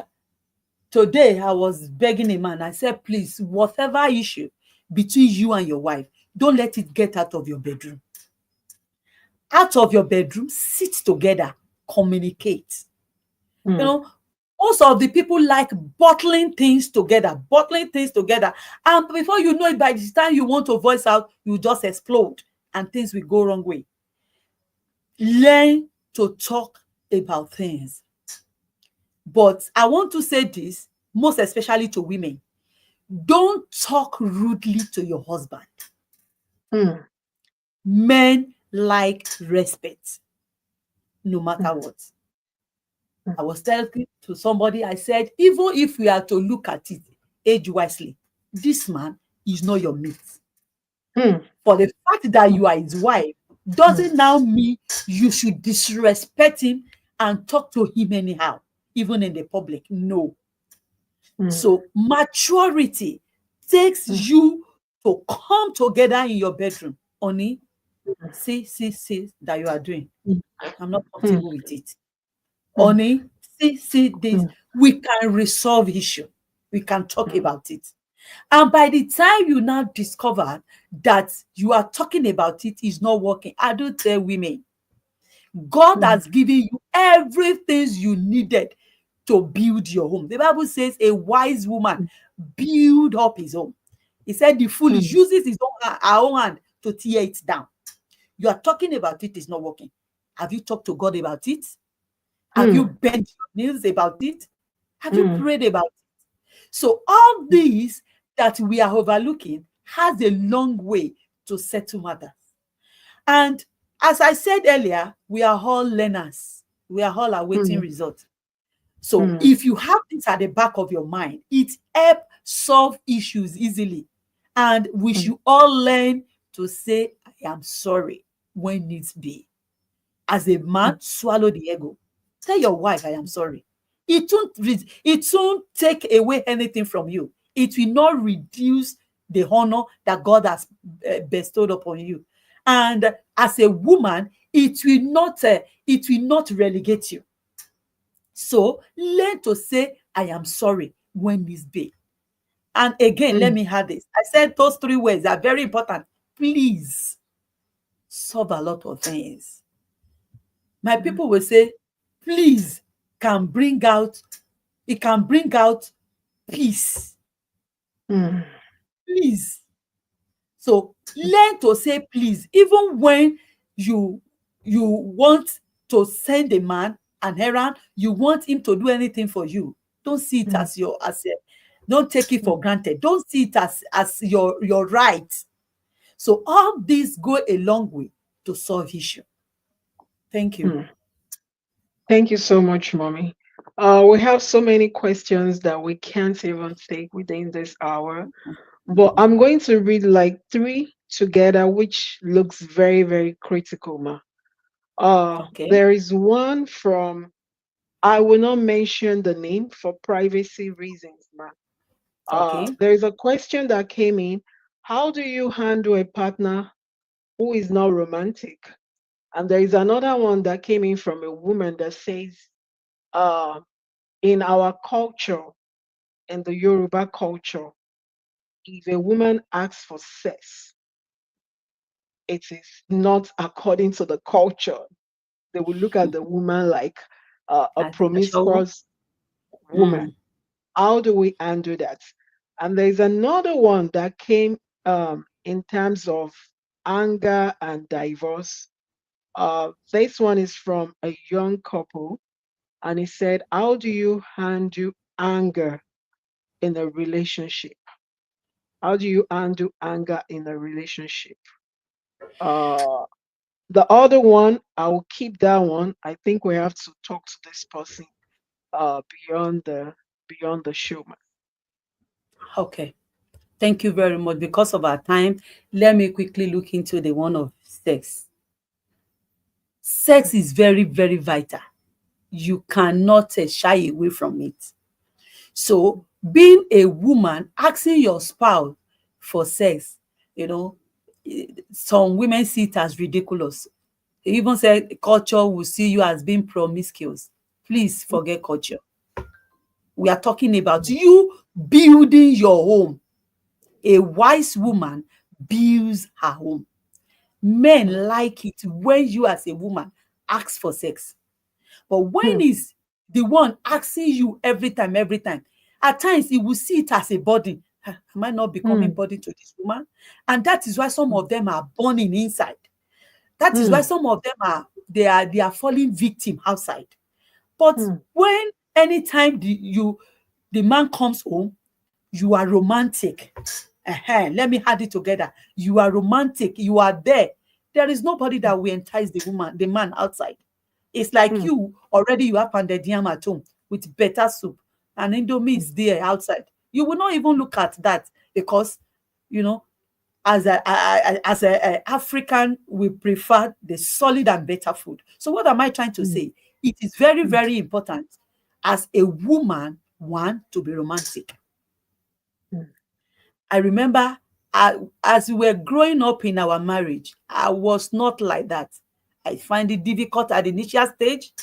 today, I was begging a man. I said, please, whatever issue between you and your wife, don't let it get out of your bedroom. Out of your bedroom, sit together, communicate. You Mm. know, most of the people like bottling things together. And before you know it, by the time you want to voice out, you just explode and things will go wrong way. Learn to talk about things. But I want to say this, most especially to women. Don't talk rudely to your husband. Mm. Men like respect, no matter Mm. what. Mm. I was telling to somebody, I said, even if we are to look at it age wisely, this man is not your mate. Mm. For the fact that Mm. you are his wife Mm. doesn't now mean you should disrespect him and talk to him anyhow, even in the public. No. Mm. So maturity takes Mm. you to come together in your bedroom. Honey, see that you are doing. Mm. I'm not Mm. comfortable with it. Mm. Honey, see this. Mm. We can resolve issue. We can talk Mm. about it. And by the time you now discover that you are talking about it is not working, I do tell women, God Mm. has given you everything you needed to build your home. The Bible says a wise woman build up his home. He said the foolish Mm. uses his own her own hand to tear it down. You are talking about it is not working. Have you talked to God about it? Have you Mm. bent your knees about it? Have you Mm. prayed about it? So all these that we are overlooking has a long way to settle matters. And as I said earlier, we are all learners. We are all awaiting Mm. results. So Mm. if you have this at the back of your mind, it helps solve issues easily. And we Mm. should all learn to say, I am sorry when needs be. As a man, Mm. swallow the ego. Tell your wife, I am sorry. It won't take away anything from you. It will not reduce the honor that God has bestowed upon you. And as a woman, it will not relegate you. So learn to say, I am sorry when this be. And again, let Mm. me add this. I said those three words are very important. Please solve a lot of things. My Mm. people will say, please can bring out, it can bring out peace. Mm. Please. So learn to say please, even when you want to send a man an errand, you want him to do anything for you. Don't see it Mm. as don't take it for granted. Don't see it as your right. So all these go a long way to solve issue. Thank you. Mm. Thank you so much, mommy. We have so many questions that we can't even take within this hour, but I'm going to read like three together, which looks very, very critical, ma. Okay. There is one from, I will not mention the name for privacy reasons, ma. Okay. There is a question that came in. How do you handle a partner who is not romantic? And there is another one that came in from a woman that says, uh, in our culture, in the Yoruba culture, if a woman asks for sex, it is not according to the culture. They will look at the woman like a A show. promiscuous woman. Mm. How do we undo that? And there's another one that came in terms of anger and divorce. This one is from a young couple, and he said, how do you handle anger in a relationship? How do you handle anger in a relationship? Uh, the other one, I will keep that one. I think we have to talk to this person beyond the show. Okay. Thank you very much. Because of our time, let me quickly look into the one of sex. Sex is very, very vital. You cannot shy away from it. So, being a woman, asking your spouse for sex, you know, some women see it as ridiculous. They even say culture will see you as being promiscuous. Please forget culture. We are talking about you building your home. A wise woman builds her home. Men like it when you as a woman ask for sex. But when Hmm. is the one asking you every time, at times he will see it as a burden. Ah, am I not becoming Hmm. burden to this woman? And that is why some of them are burning inside. That is why Hmm. some of them are falling victim outside. But Hmm. when anytime the man comes home, you are romantic. Let me add it together. You are romantic. You are there. There is nobody that will entice the man outside. It's like Hmm. you have pounded yam at home with better soup and indomie Hmm. is there outside. You will not even look at that because, you know, as a African, we prefer the solid and better food. So what am I trying to Hmm. say? It is very, Hmm. very important as a woman, one, to be romantic. Hmm. I remember as we were growing up in our marriage, I was not like that. I find it difficult at the initial stage.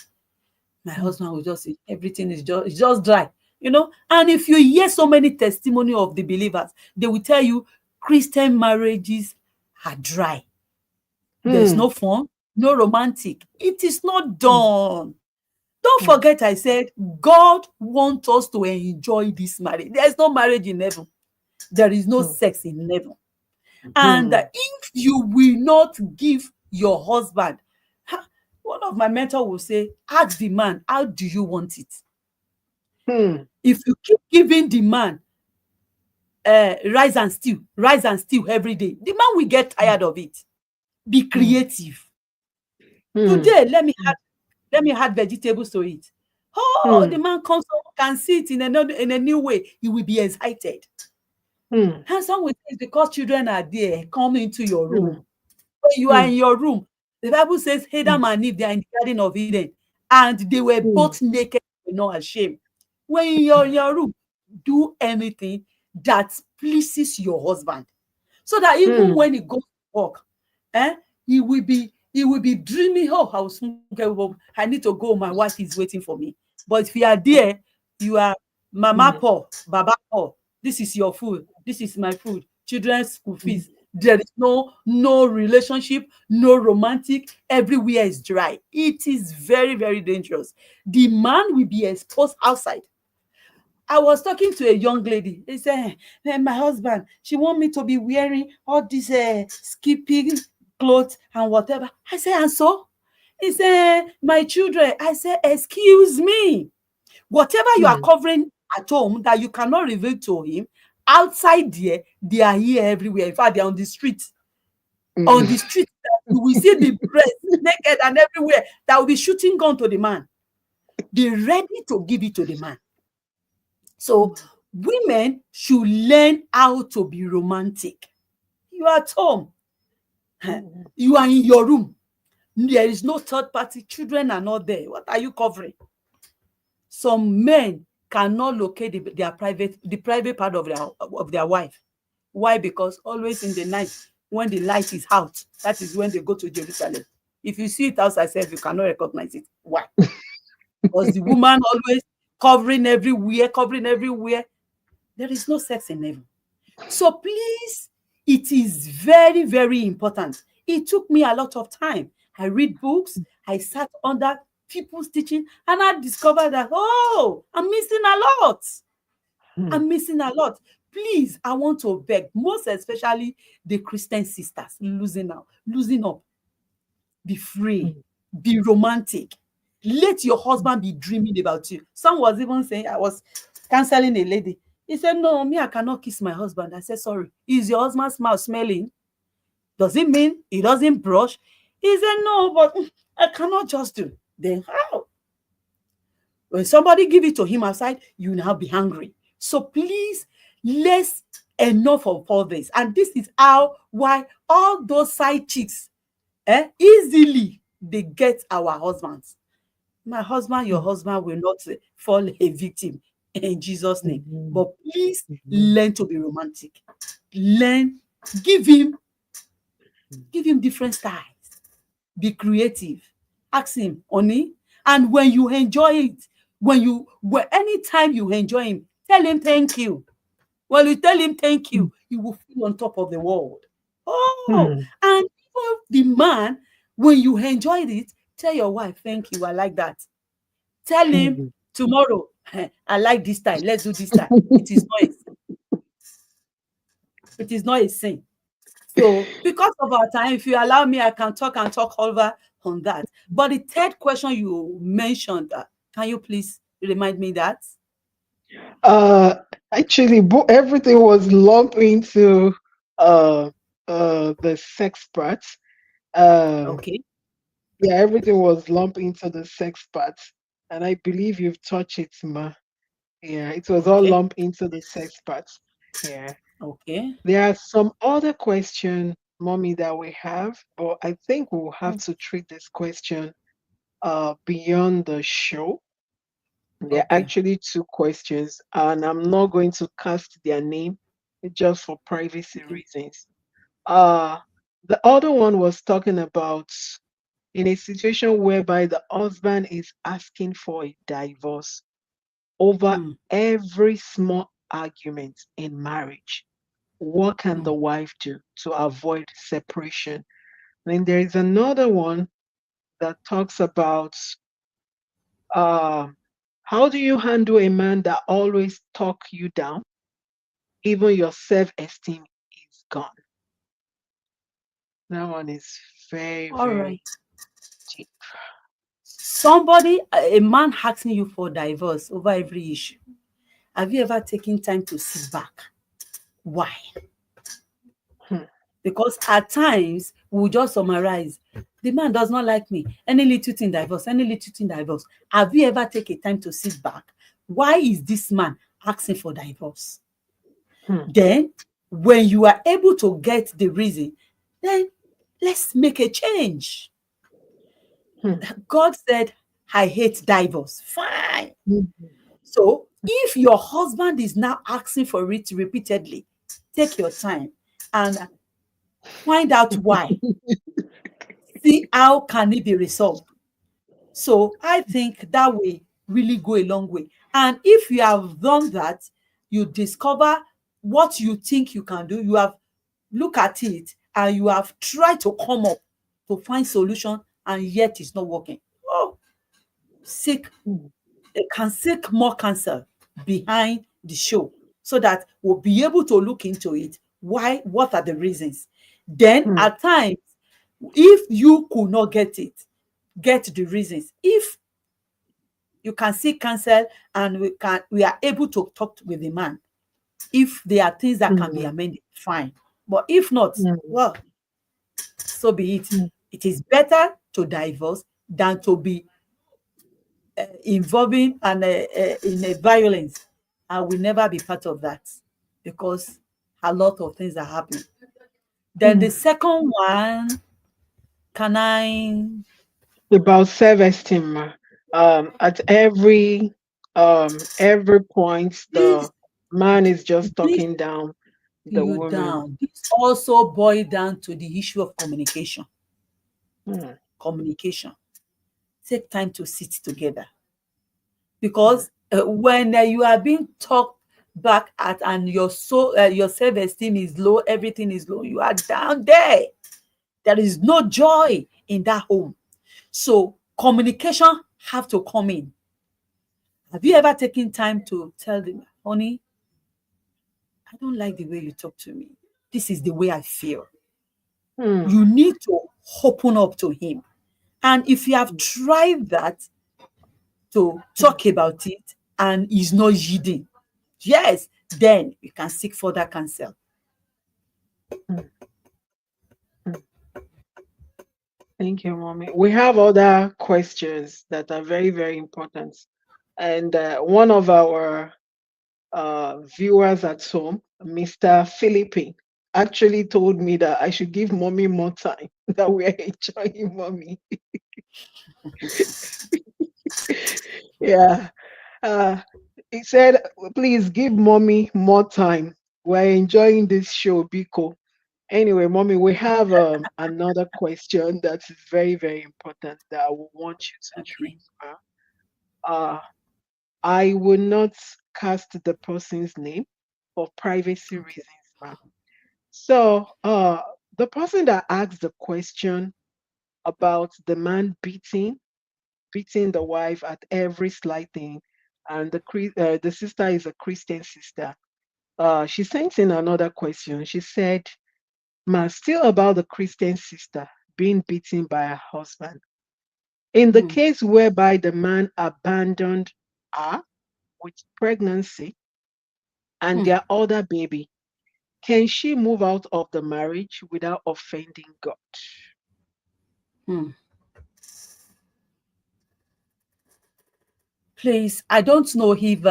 My Hmm. husband will just say everything is just dry, you know. And if you hear so many testimony of the believers, they will tell you Christian marriages are dry. There's Hmm. no fun, no romantic. It is not Hmm. done. Don't Hmm. forget, I said God wants us to enjoy this marriage. There's no marriage in heaven. There is no Hmm. sex in heaven. And Hmm. if you will not give your husband, ha, one of my mentor will say, ask the man, how do you want it? Hmm. If you keep giving the man rice and stew every day, the man will get tired of it. Be Hmm. creative. Hmm. Today, let me add vegetables to it. Oh, Hmm. the man comes up, can see it in a new way. He will be excited. Hmm. And some will say it's because children are there, come into your Hmm. room. When you are Hmm. in your room, the Bible says Adam and Eve, they are in the Garden of Eden, and they were Hmm. both naked and not ashamed. When you're in your room, do anything that pleases your husband, so that even Hmm. when he goes to work, eh, he will be dreaming, oh, I will soon get home. I need to go. My wife is waiting for me. But if you are there, you are Mama Hmm. Paul, Baba Paul. This is your food. This is my food. Children's school Hmm. fees. There is no relationship, no romantic. Everywhere is dry. It is very, very dangerous. The man will be exposed outside. I was talking to a young lady. He said, my husband, she want me to be wearing all these skipping clothes and whatever. I said, and so? He said, my children. I said, excuse me. Whatever you are Hmm. covering at home that you cannot reveal to him, outside there, they are here everywhere. In fact, they are on the street. On Hmm. the street, you will see the breast naked and everywhere that will be shooting gun to the man. Be ready to give it to the man. So women should learn how to be romantic. You are at home. Hmm. You are in your room. There is no third party. Children are not there. What are you covering? Some men cannot locate the private part of their wife. Why? Because always in the night, when the light is out, that is when they go to Jerusalem. If you see it outside self, you cannot recognize it. Why? Because the woman always covering everywhere, covering everywhere. There is no sex in heaven. So please, it is very, very important. It took me a lot of time. I read books, I sat under people's teaching, and I discovered that, oh, I'm missing a lot. Hmm. I'm missing a lot. Please, I want to beg, most especially the Christian sisters, losing up, be free, be romantic. Let your husband be dreaming about you. Some was even saying, I was counseling a lady. He said, no, me, I cannot kiss my husband. I said, sorry. Is your husband's mouth smelling? Does it mean he doesn't brush? He said, no, but I cannot just do. Then how? When somebody give it to him outside, you now be hungry. So please, let's enough of all this. And this is how why all those side chicks easily they get our husbands. My husband, your husband will not fall a victim in Jesus' name. Hmm. But please Hmm. learn to be romantic. Learn, give him, give him different styles. Be creative. Ask him, honey. And when you enjoy it, when anytime you enjoy him, tell him thank you. When you tell him thank you, he will feel on top of the world. Oh, Hmm. and even the man, when you enjoyed it, tell your wife, thank you, I like that. Tell him Hmm. tomorrow, I like this time, let's do this time. It is not a sin. So because of our time, if you allow me, I can talk and talk over on that. But the third question you mentioned, can you please remind me that? Uh, Actually, everything was lumped into uh the sex parts. Uh, Okay. yeah, everything was lumped into the sex parts, and I believe you've touched it, ma. Yeah, it was all Okay. lumped into the sex parts. Yeah, Okay. there are some other question, mommy, that we have, but I think we'll have Mm, to treat this question beyond the show. There are okay. actually two questions, and I'm not going to cast their name just for privacy Okay. reasons. Uh, the other one was talking about in a situation whereby the husband is asking for a divorce over Mm, every small argument in marriage. What can the mm, wife do to avoid separation? Then there is another one that talks about uh, how do you handle a man that always talk you down, even your self-esteem is gone? That one is very, All right. very deep. Somebody, a man asking you for divorce over every issue. Have you ever taken time to sit back? Why? Hmm. Because at times we'll just summarize. The man does not like me. Any little thing divorce, any little thing divorce. Have you ever taken time to sit back? Why is this man asking for divorce? Hmm. Then, when you are able to get the reason, then let's make a change. Hmm. God said, I hate divorce. Fine. Hmm. So, if your husband is now asking for it repeatedly, take your time and find out why. See how can it be resolved. So I think that will really go a long way. And if you have done that, you discover what you think you can do. You have looked at it and you have tried to come up to find solution, and yet it's not working. Oh, seek Hmm. can seek more counsel behind the show so that we'll be able to look into it. Why? What are the reasons? Then Hmm. at times, if you could not get the reasons. If you can seek counsel and we are able to talk with the man. If there are things that can be Hmm. amended, fine. But if not, Hmm. well, so be it. Hmm. It is better to divorce than to be involving and in a violence. I will never be part of that because a lot of things are happening. Then Hmm. the second one, can I About self-esteem. At every point, this the man is just this talking down the you woman. down? This also boil down to the issue of communication. Hmm. Communication. Take time to sit together Hmm. because when you are being talked back at and your self-esteem is low, everything is low, you are down there. There is no joy in that home. So communication have to come in. Have you ever taken time to tell them, honey, I don't like the way you talk to me. This is the way I feel. Hmm. You need to open up to him. And if you have tried that, to Hmm. talk about it and is not yielding, yes, then you can seek further counsel. Hmm. Hmm. Thank you, mommy. We have other questions that are very, very important. And one of our viewers at home, Mr. Philippine, actually told me that I should give mommy more time, that we are enjoying mommy. Yeah. Uh, he said, please give mommy more time. We're enjoying this show, Biko. Anyway, mommy, we have another question that is very, very important that I want you to Okay. treat. Uh, I will not cast the person's name for privacy Okay. reasons, ma'am. So, the person that asked the question about the man beating the wife at every slight thing, and the sister is a Christian sister. She sent in another question. She said, "Ma, still about the Christian sister being beaten by her husband. In the Hmm. case whereby the man abandoned her with pregnancy and Hmm. their other baby, can she move out of the marriage without offending God?" Hmm. Please, I don't know if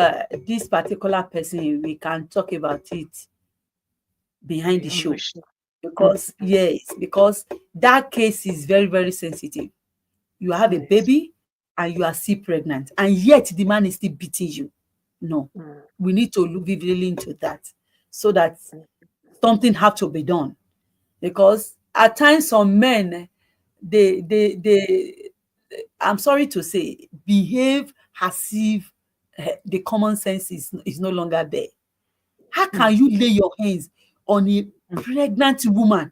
this particular person, we can talk about it behind the I'm not show. sure. Because, Mhm. yes, because that case is very, very sensitive. You have a Yes. baby and you are still pregnant, and yet the man is still beating you. No, Mm, we need to look vividly into that so that mm, something have to be done. Because at times some men, they I'm sorry to say, behave as if the common sense is no longer there. How mm, can you lay your hands on a mm, pregnant woman?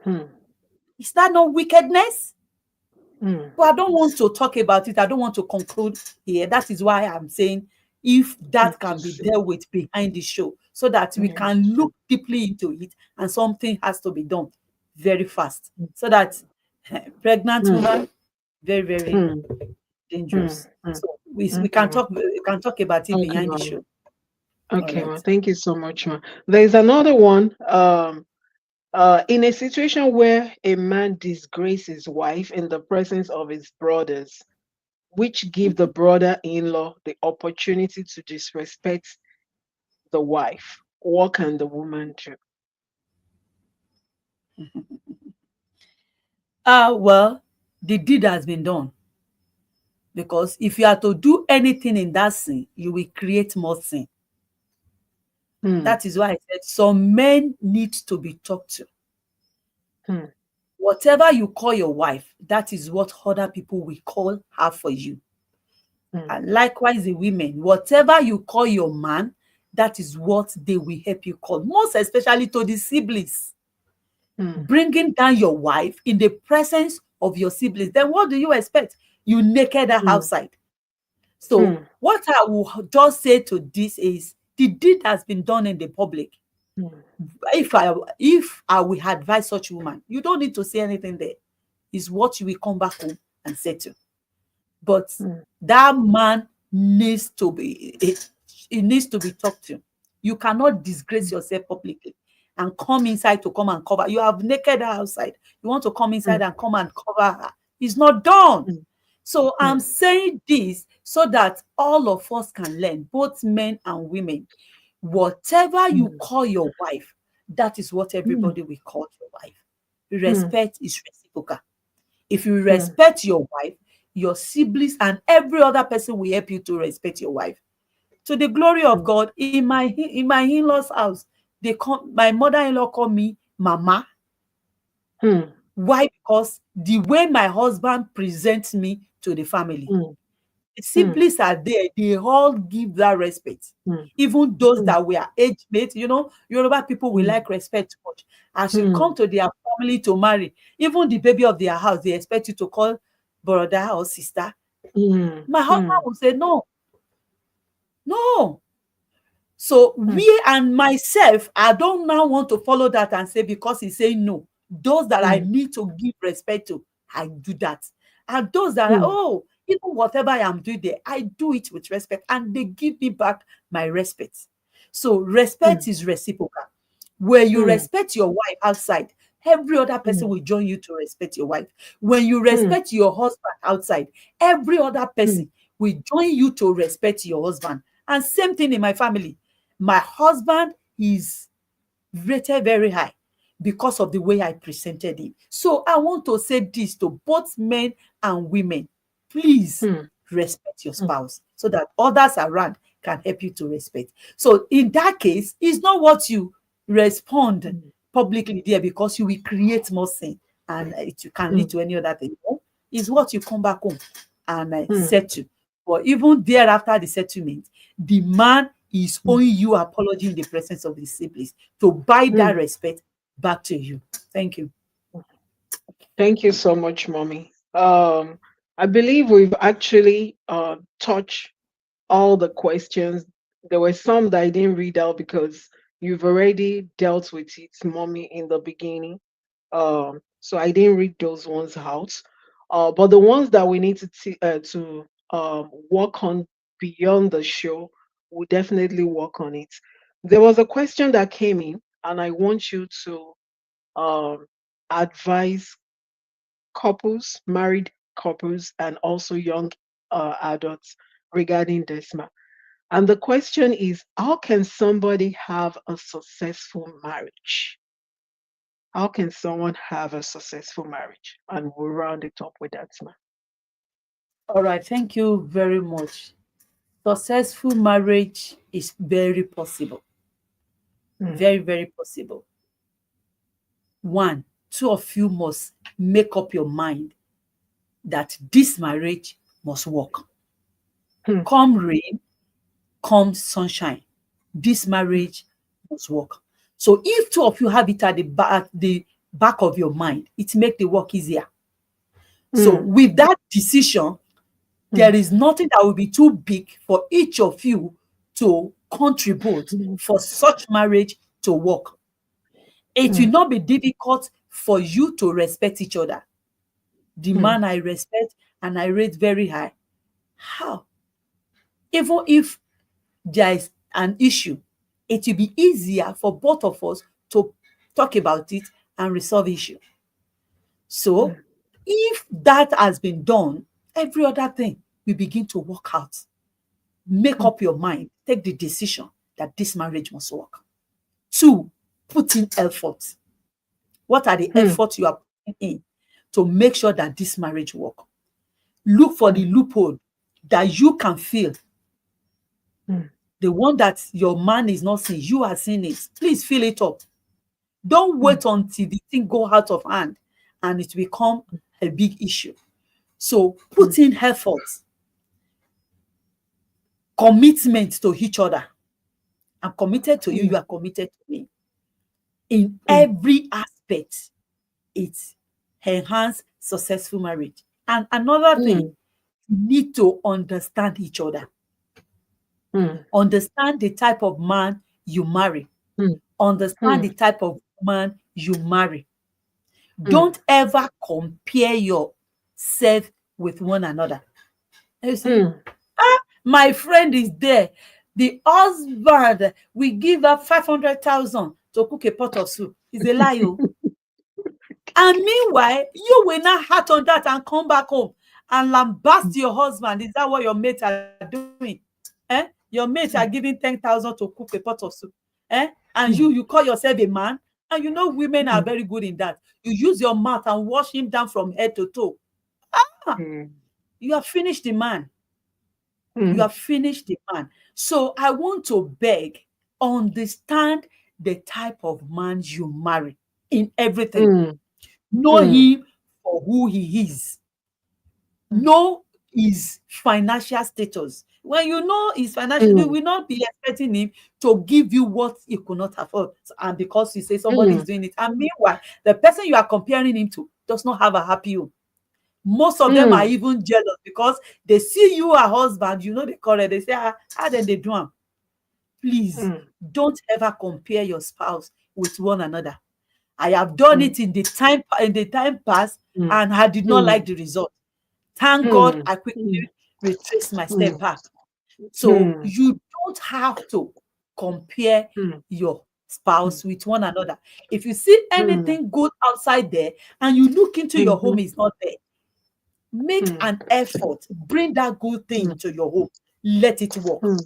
mm, Is that not wickedness? mm. But I don't want to talk about it. I don't want to conclude here. That is why I'm saying if Need that to can be see. dealt with behind the show so that we Yes. can look deeply into it and something has to be done. very fast, so that pregnant mm, woman, very, very mm, dangerous. mm. So we Okay, can ma. talk about it Okay, behind the ma'am. show. All Okay, right. ma. Thank you so much, ma. There's another one. In a situation where a man disgraces his wife in the presence of his brothers, which give the brother-in-law the opportunity to disrespect the wife, what can the woman do? Well, the deed has been done, because if you are to do anything in that sin, you will create more sin. Hmm, That is why I said some men need to be talked to. hmm, Whatever you call your wife, that is what other people will call her for you. hmm, And likewise, the women, whatever you call your man, that is what they will help you call. Most especially to the siblings. hmm, Bringing down your wife in the presence of your siblings, then what do you expect? You naked her hmm, outside. So hmm, what I will just say to this is the deed has been done in the public. hmm, If I will advise such woman, you don't need to say anything there. Is what you will come back home and settle. But hmm, that man needs to be it needs to be talked to. You cannot disgrace yourself publicly and come inside to come and cover. You have naked her outside. You want to come hmm, inside and come and cover her. It's not done. hmm, So hmm, I'm saying this so that all of us can learn, both men and women. Whatever you hmm, call your wife, that is what hmm, everybody will call your wife. hmm, Respect is reciprocal. If you hmm, respect your wife, your siblings and every other person will help you to respect your wife. To the glory of hmm, God, in my in-laws house, my mother-in-law call me mama. hmm, Why? Because the way my husband presents me to the family. hmm, The hmm, siblings are there, they all give that respect. hmm, Even those hmm, that were age mates, Yoruba people will hmm, like respect too much. As you hmm, come to their family to marry, even the baby of their house, they expect you to call brother or sister. hmm, My husband hmm, will say, no, no. So hmm, we and myself, I don't now want to follow that and say because he say no. Those that I hmm, need to give respect to, I do that. And those that hmm, even whatever I am doing there, I do it with respect and they give me back my respect. So hmm, respect is reciprocal. Where you hmm, respect your wife outside, every other person hmm, will join you to respect your wife. When you hmm, respect your husband outside, every other hmm, person will join you to respect your husband. And same thing in my family. My husband is rated very high because of the way I presented him. So I want to say this to both men and women. Please hmm, respect your spouse so that others around can help you to respect. So in that case, it's not what you respond hmm, publicly there because you will create more sin and it can lead hmm, to any other thing. No, it's what you come back home and hmm, settle. But even thereafter the settlement, the man is hmm, owing you apology in the presence of his siblings to buy that hmm. respect back to you. Thank you. Thank you so much, mommy. I believe we've actually touched all the questions. There were some that I didn't read out because you've already dealt with it, mommy, in the beginning. So I didn't read those ones out. But the ones that we need to work on beyond the show, we'll definitely work on it. There was a question that came in, and I want you to um, advise couples, married couples, and also young adults regarding this. And the question is, how can somebody have a successful marriage? How can someone have a successful marriage? And we'll round it up with that, man. All right. Thank you very much. Successful marriage is very possible. Mm, Very, very possible. One, two of you must make up your mind that this marriage must work. mm, Come rain, come sunshine. This mm, marriage must work. So if two of you have it at the back of your mind, it makes the work easier. So mm, with that decision, there mm, is nothing that will be too big for each of you to contribute mm, for such marriage to work. It will mm, not be difficult for you to respect each other. The mm, man I respect and I rate very high. How? Even if there is an issue, it will be easier for both of us to talk about it and resolve issue. So mm, if that has been done, every other thing will begin to work out. Make mm, up your mind, take the decision that this marriage must work. Two, put in effort. What are the mm, efforts you are putting in to make sure that this marriage work? Look for the mm, loophole that you can feel. mm, The one that your man is not seeing, you are seeing it. Please fill it up. Don't mm, wait until the thing go out of hand and it become a big issue. So mm, put in effort, commitment to each other. I'm committed to you, mm, you are committed to me. In mm, every aspect, it enhance successful marriage. And another thing, mm, you need to understand each other. mm, Understand the type of man you marry. mm, Understand mm, the type of woman you marry. mm, Don't ever compare yourself with one another. You see, mm. my friend is there. The husband will give her 500,000 to cook a pot of soup. It's a lie. Oh. And meanwhile, you will not hat on that and come back home and lambast your husband. Is that what your mates are doing? Eh? Your mates are giving 10,000 to cook a pot of soup. Eh? And Mm, you call yourself a man? And you know women are mm, very good in that. You use your mouth and wash him down from head to toe. Ah, mm, you have finished the man. You mm, have finished the man. So I want to beg, understand the type of man you marry in everything. mm, Know mm, him for who he is. mm, Know his financial status. When you know his financial, you mm, will not be expecting him to give you what he could not afford. And because you say somebody is mm, doing it, and meanwhile, the person you are comparing him to does not have a happy home. Most of them are mm, even jealous because they see you a husband, you know they call it, they say, ah, how then they do am? Please mm, don't ever compare your spouse with one another. I have done mm, it in the time past, mm, and I did not like mm, the result. Thank God mm, I quickly mm, retraced my step mm, back. So mm, you don't have to compare mm, your mm, spouse with one another. If you see mm, anything good outside there and you look into your home, mhm, is not there, make mm, an effort, bring that good thing mm, to your home, let it work. mm,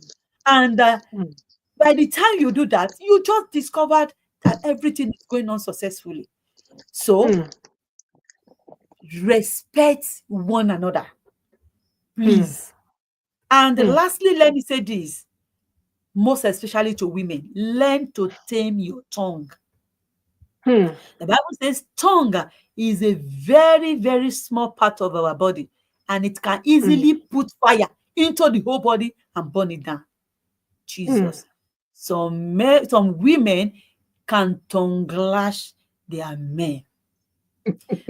And mm, by the time you do that, you just discovered that everything is going on successfully. So mm, respect one another, mm, please. And mm, lastly, let me say this, most especially to women, learn to tame your tongue. mm, The Bible says tongue is a very, very small part of our body, and it can mm, easily put fire into the whole body and burn it down. mm, Jesus. Some women can tongue lash their men.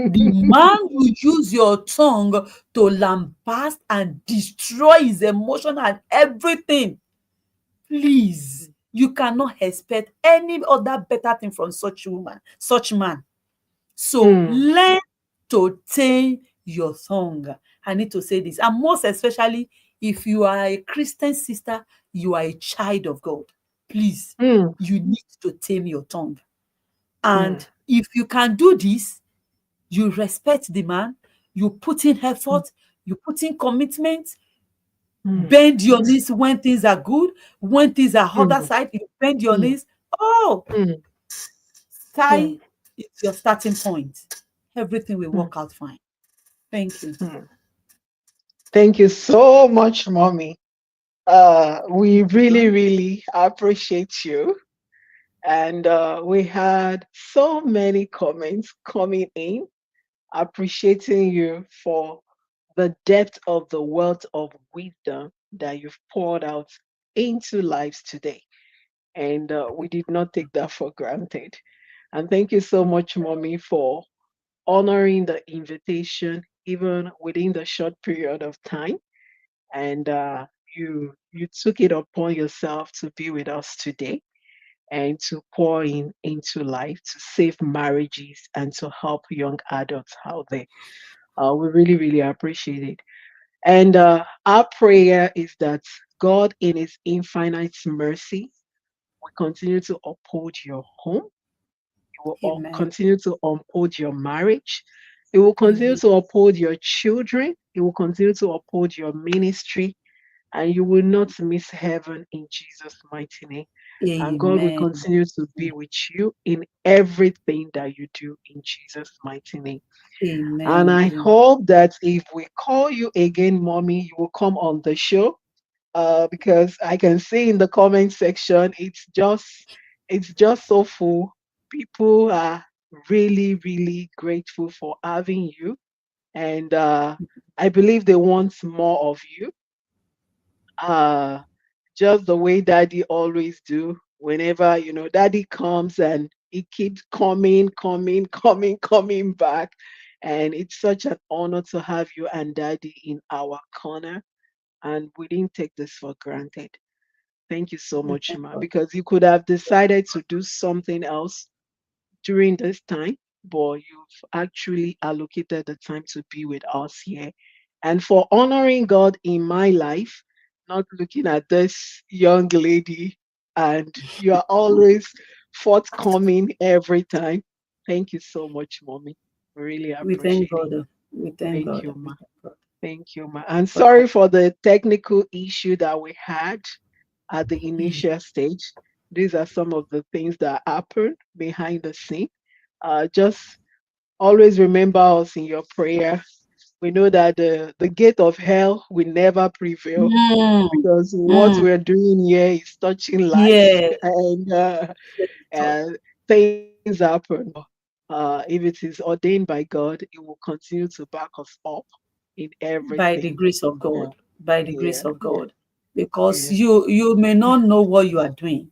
The man you use your tongue to lambast and destroy his emotion and everything, please, you cannot expect any other better thing from such woman, such man. So mm, learn to tame your tongue. I need to say this. And most especially, if you are a Christian sister, you are a child of God. Please, mm, you need to tame your tongue. mm, And if you can do this, you respect the man, you put in effort, you put in commitment, mm, bend your knees when things are good, when things are other mm, side, you bend your mm, knees. Oh, mm, sky mm, is your starting point. Everything will mm, work out fine. Thank you. mm. Thank you so much, mommy. We really, really appreciate you. And we had so many comments coming in appreciating you for the depth of the wealth of wisdom that you've poured out into lives today. And we did not take that for granted. And thank you so much, mommy, for honoring the invitation, even within the short period of time. And you took it upon yourself to be with us today. and to pour in into life, to save marriages, and to help young adults out there. We really, really appreciate it. And our prayer is that God, in His infinite mercy, will continue to uphold your home. It will Amen. continue to uphold your marriage. It will continue Amen. to uphold your children. It will continue to uphold your ministry. And you will not miss heaven in Jesus' mighty name. And God will Amen. continue to be with you in everything that you do in Jesus' mighty name. And Amen. I Amen. hope that if we call you again, mommy, you will come on the show. Because I can see in the comment section, it's just so full. People are really, really grateful for having you, and I believe they want more of you. Uh, just the way Daddy always do. Whenever Daddy comes and he keeps coming, coming, coming, coming back, and it's such an honor to have you and Daddy in our corner, and we didn't take this for granted. Thank you so We much, thank Ma, God. because you could have decided to do something else during this time, but you've actually allocated the time to be with us here. And for honoring God in my life, not looking at this young lady, and you are always forthcoming every time. Thank you so much, Mommy. Really We thank appreciate it. God. We thank Thank God. you, We Ma. thank God. Thank you, Ma. And God sorry bless for the technical issue that we had at the you. initial stage. These are some of the things that happen behind the scene. Just always remember us in your prayer. We know that the gate of hell will never prevail Mm, because what mm. we're doing here is touching lives, Yeah. and Yes, Lord. uh, things happen. If it is ordained by God, it will continue to back us up in By the everything. grace of Uh, God. By the yeah, grace of yeah, God. Because yeah. you may not know what you are doing.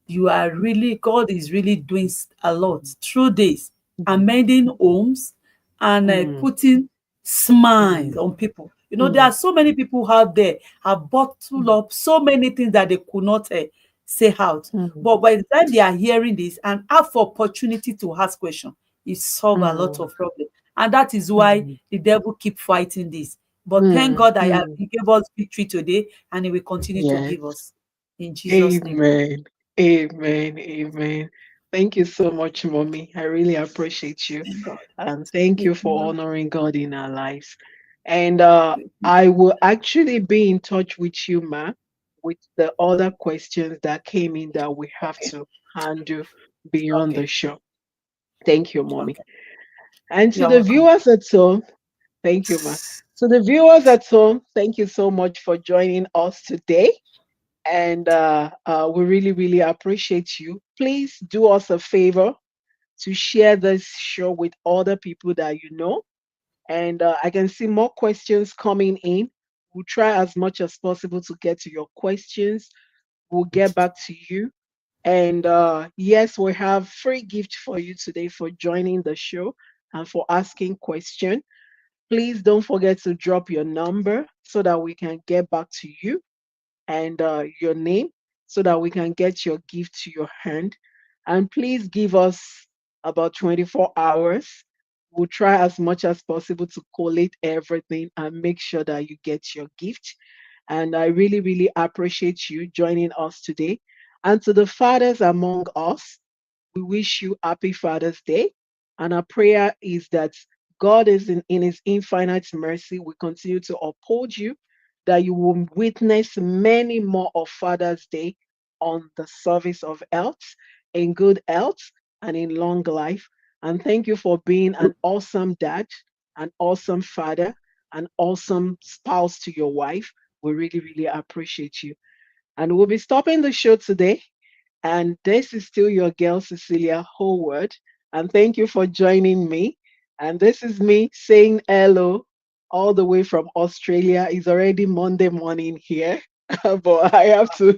You are Mm, really, God is really doing a lot mm, through this, mm, amending homes and mm, putting smiles mm, on people. There are mm, so many people out there have bottled mm, up so many things that they could not say out. mm, But by the time they are hearing this and have opportunity to ask questions, it solve a lot mm, of problems. And that is why mm, the devil keep fighting this. But thank mm, God mm. he gave us victory today and he will continue to Yes. give us. In Jesus' name. Amen. Amen. Amen. Thank you so much, Mommy. I really appreciate you. Thank God. And thank We you thank for God. honoring God in our lives. And We I will actually be in touch with you, Ma, with the other questions that came in that we have Okay. to handle beyond the Okay. show. Thank you, Mommy. Okay. And to You're the welcome. viewers at home, thank you, Ma. To the viewers at home, thank you so much for joining us today. And we really, really appreciate you. Please do us a favor to share this show with other people that you know. And I can see more questions coming in. We'll try as much as possible to get to your questions. We'll get back to you. And yes, we have free gift for you today for joining the show and for asking question. Please don't forget to drop your number so that we can get back to you, and your name, so that we can get your gift to your hand. And please give us about 24 hours. We'll try as much as possible to collate everything and make sure that you get your gift. And I really, really appreciate you joining us today. And to the fathers among us, we wish you happy Father's Day. And our prayer is that God is in his infinite mercy will continue to uphold you, that you will witness many more of Father's Day on the service of health, in good health, and in long life. And thank you for being an awesome dad, an awesome father, an awesome spouse to your wife. We really, really appreciate you. And we'll be stopping the show today. And this is still your girl, Cecilia Howard. And thank you for joining me. And this is me saying hello all the way from Australia. It's already Monday morning here, but I have to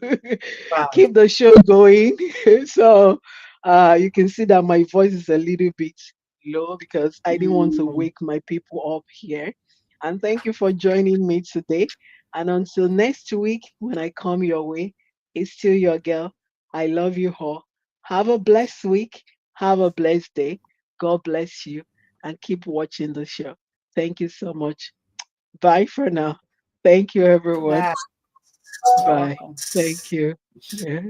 Wow. keep the show going. So you can see that my voice is a little bit low because I didn't want to Mm. wake my people up here. And thank you for joining me today. And until next week, when I come your way, it's still your girl. I love you all. Have a blessed week. Have a blessed day. God bless you and keep watching the show. Thank you so much. Bye for now. Thank you, everyone. Bye. You're Bye. welcome. Thank you. Yeah.